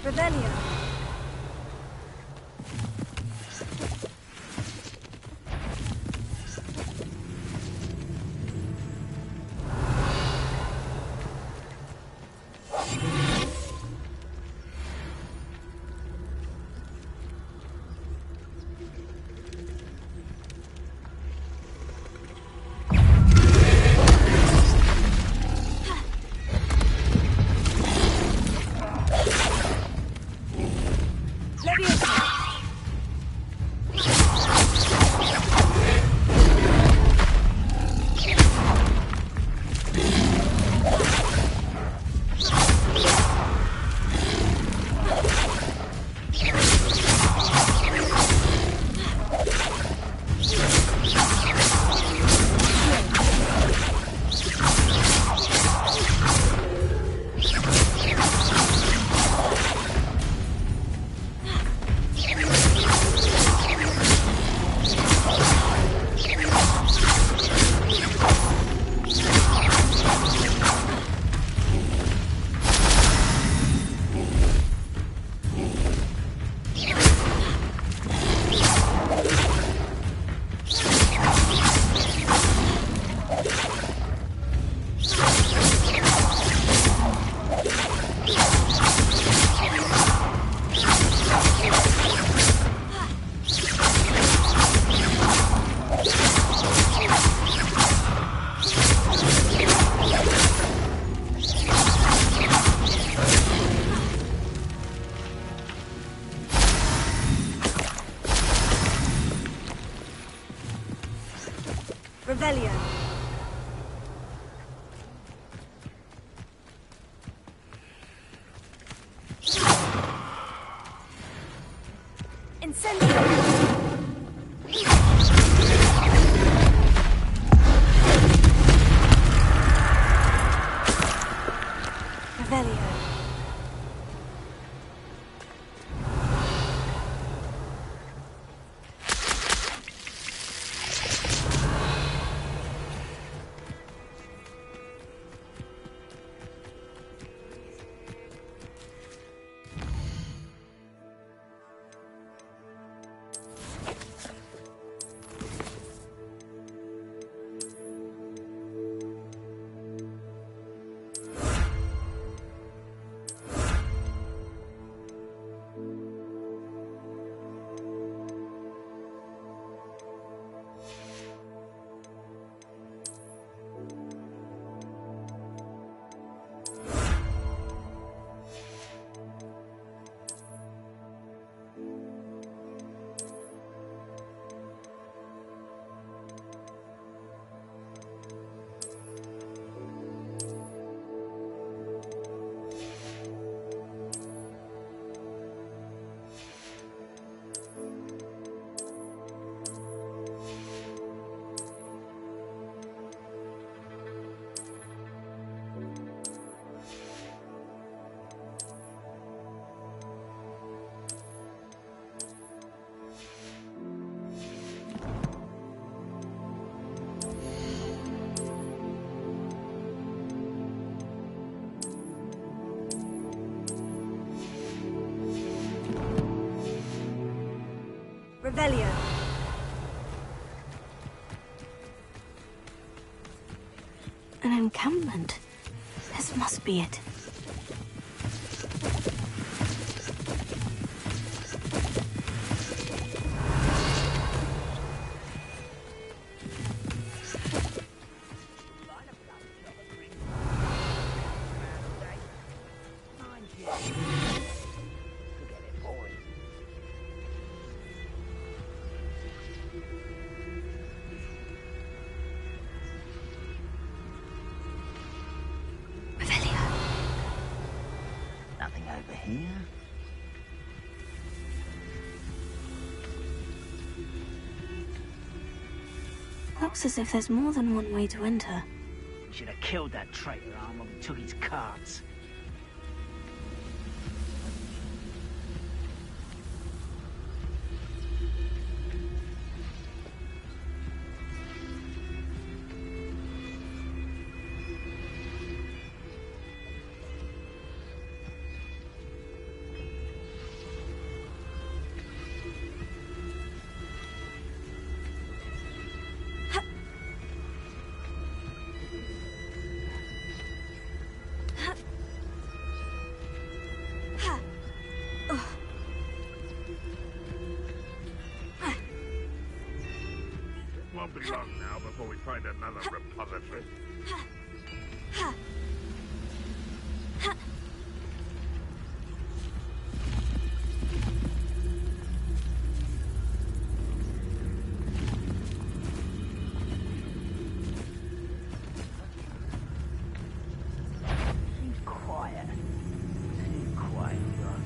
Revelio. Revelio. Incendio. Revelio. Revelio. An encampment. This must be it. Nothing over here. Looks as if there's more than one way to enter. We should have killed that traitor armor and took his carts. Won't be long now before we find another repository. Too quiet. Too quiet, you are.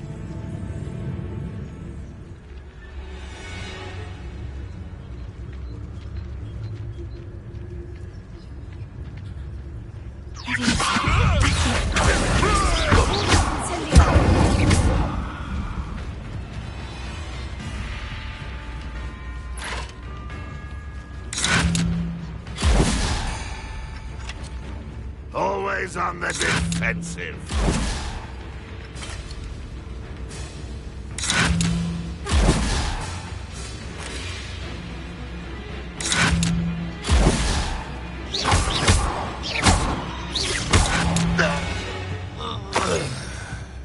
Always on the defensive.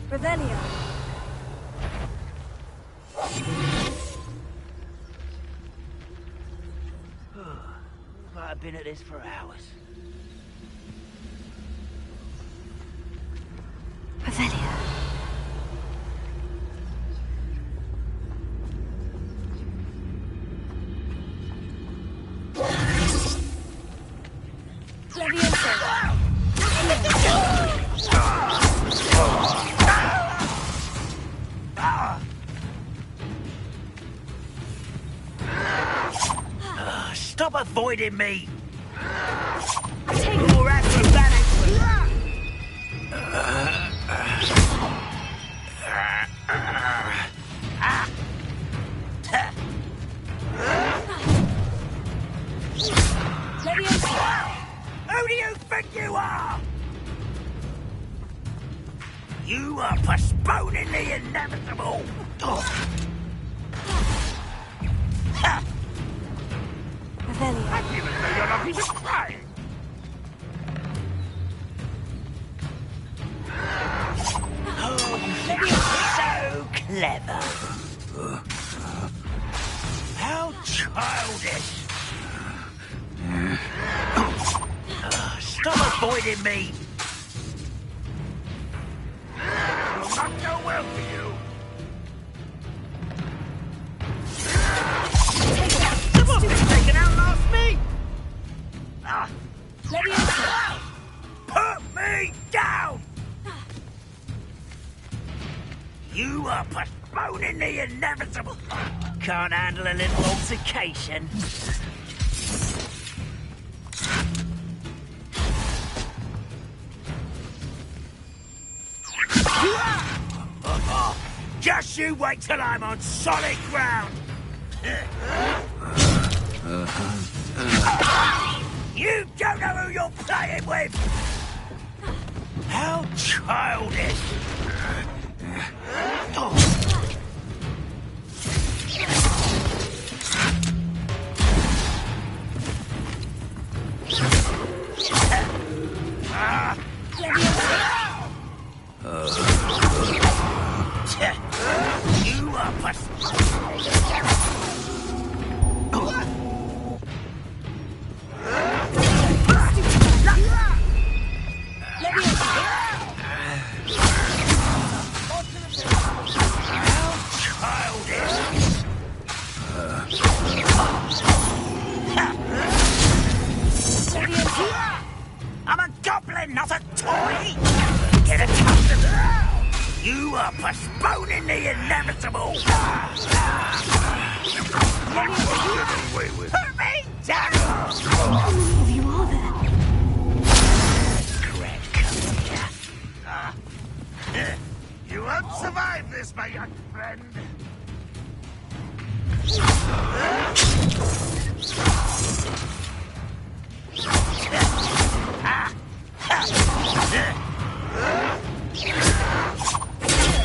Revelio. I've been at this for hours. Revelio. avoiding me? More acrobatics. Who do you think you are? You are postponing the inevitable. Revelio. Even though you're not even crying. Oh, so clever. How childish. Stop avoiding me. Will not go well for you. The boss is taken out last me. Put me down. You are postponing the inevitable. Can't handle a little altercation. Just you wait till I'm on solid ground. You don't know who you're playing with. How childish. You are I'm a goblin, not a toy! Get accustomed! You are postponing the inevitable! Put me down! Who you are there? Greg, come here. You won't survive this, my young friend.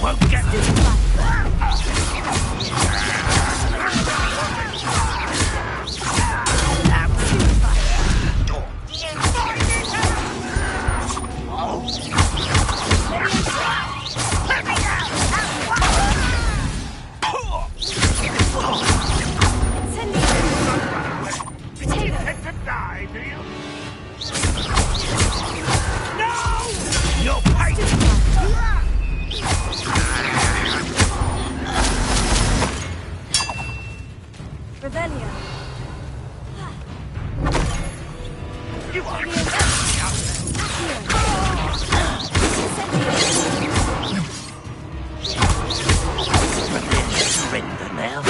Won't get Revelio. You are surrender now.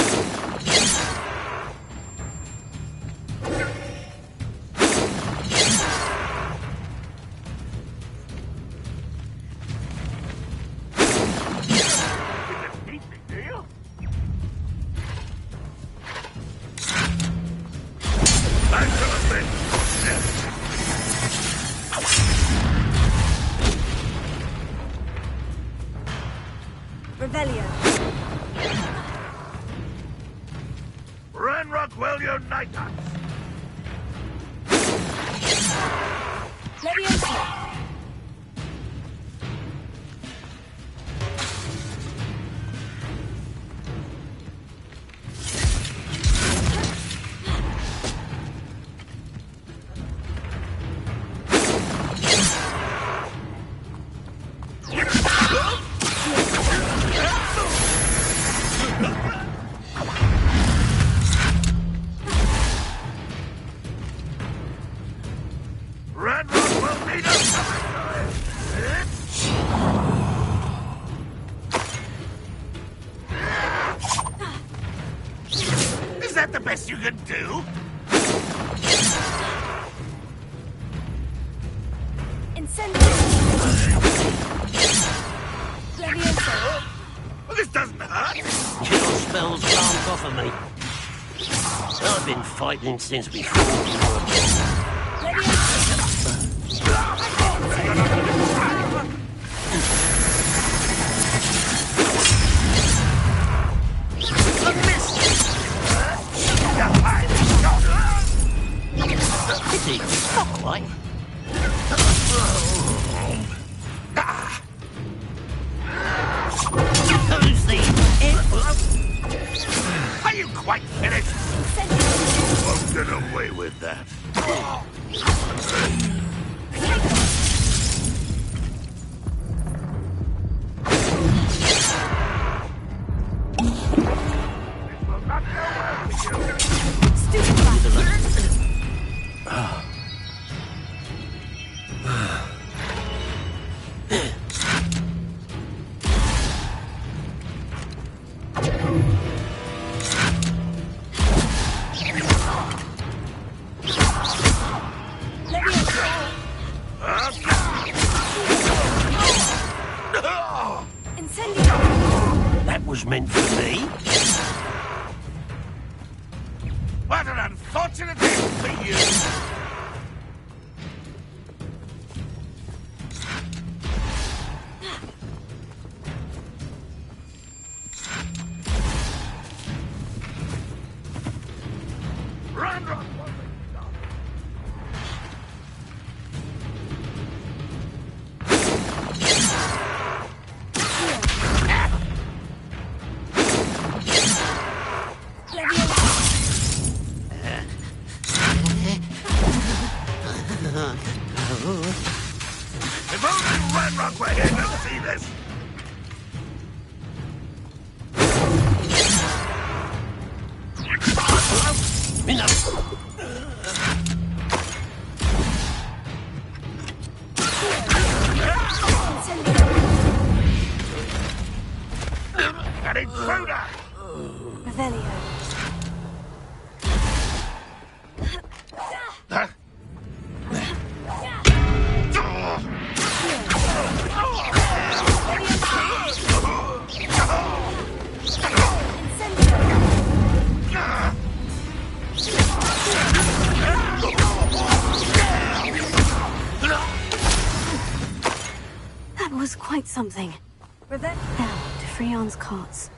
Revelio. Ren Rockwell, unite us! Leviosa. Ren Rockwell need us! Is that the best you can do? This doesn't hurt. Your spells aren't off of me. I've been fighting since before you were pity, not quite. Who's the Are you quite finished? Won't get away with that. That was meant for me. What an unfortunate thing for you! Run, run! If only Ranrock were here to see this! An intruder! Revelio. Huh? That was quite something. Now, to Freon's carts.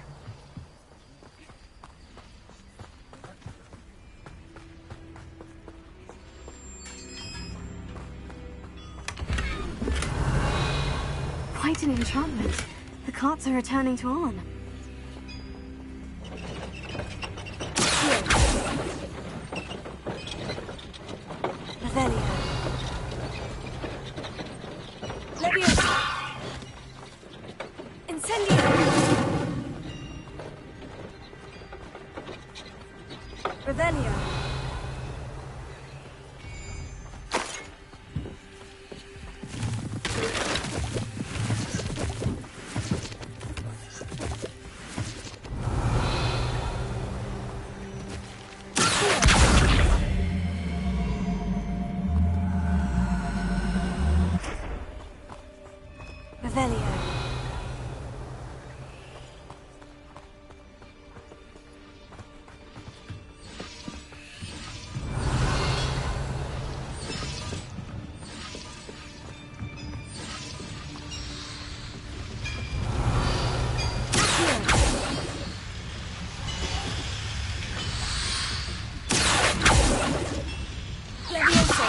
Quite an enchantment. The carts are returning to Arn. Revelio. Leviosa. Incendio. Revelio. Revelio. Leviosa.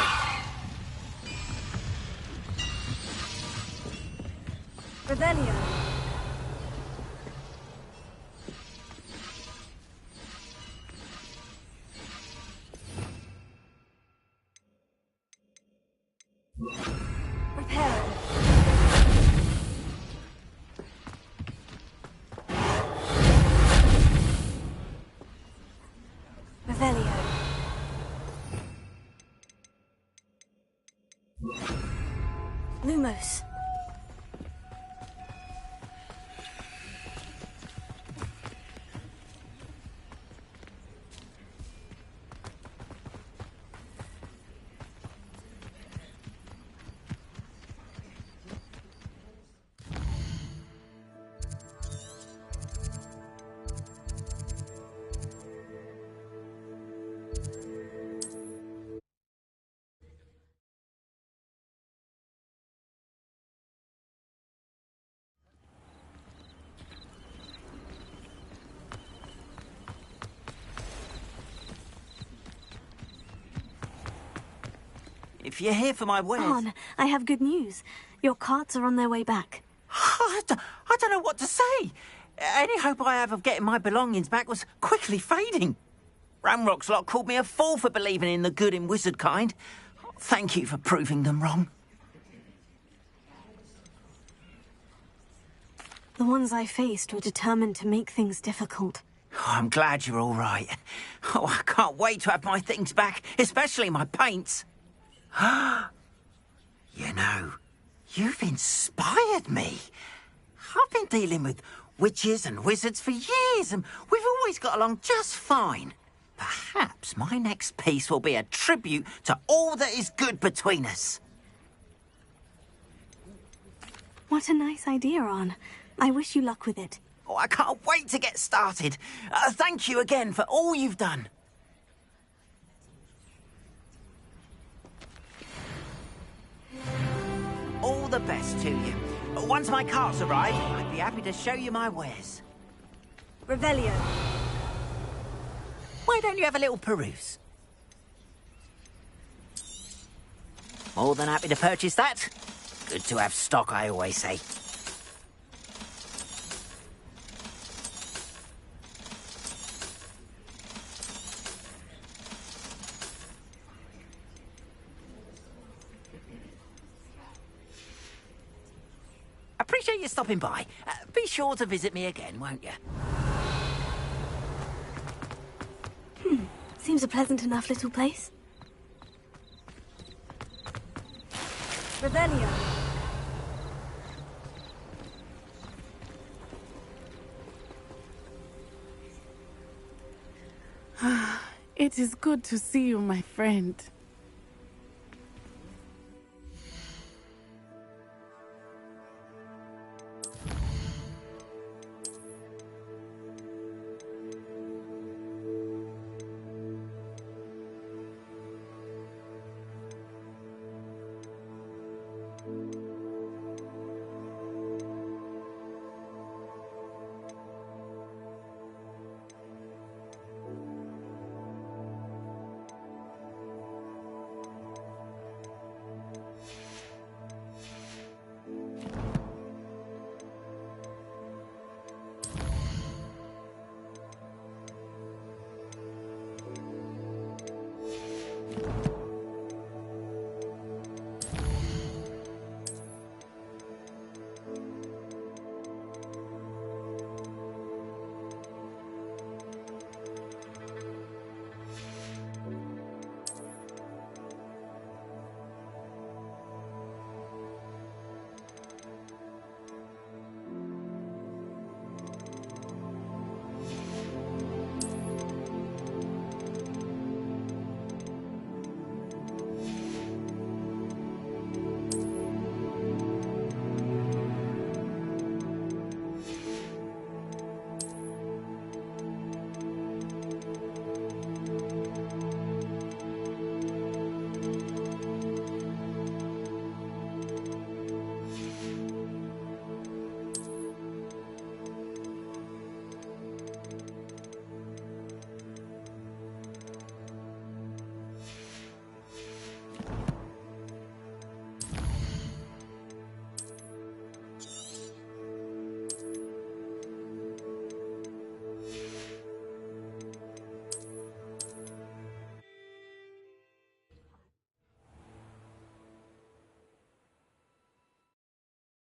Revelio. Reparo. Revelio. Lumos. you're here for my wares... On, I have good news. Your carts are on their way back. I don't know what to say. Any hope I have of getting my belongings back was quickly fading. Ramrock's lot called me a fool for believing in the good in wizard kind. Thank you for proving them wrong. The ones I faced were determined to make things difficult. Oh, I'm glad you're all right. Oh, I can't wait to have my things back, especially my paints. You know, you've inspired me. I've been dealing with witches and wizards for years, and we've always got along just fine. Perhaps my next piece will be a tribute to all that is good between us. What a nice idea, Arn. I wish you luck with it. Oh, I can't wait to get started. Thank you again for all you've done. All the best to you. Once my carts arrive, I'd be happy to show you my wares. Revelio. Why don't you have a little peruse? More than happy to purchase that. Good to have stock, I always say. Appreciate you stopping by. Be sure to visit me again, won't you? Seems a pleasant enough little place. Revelio. It is good to see you, my friend.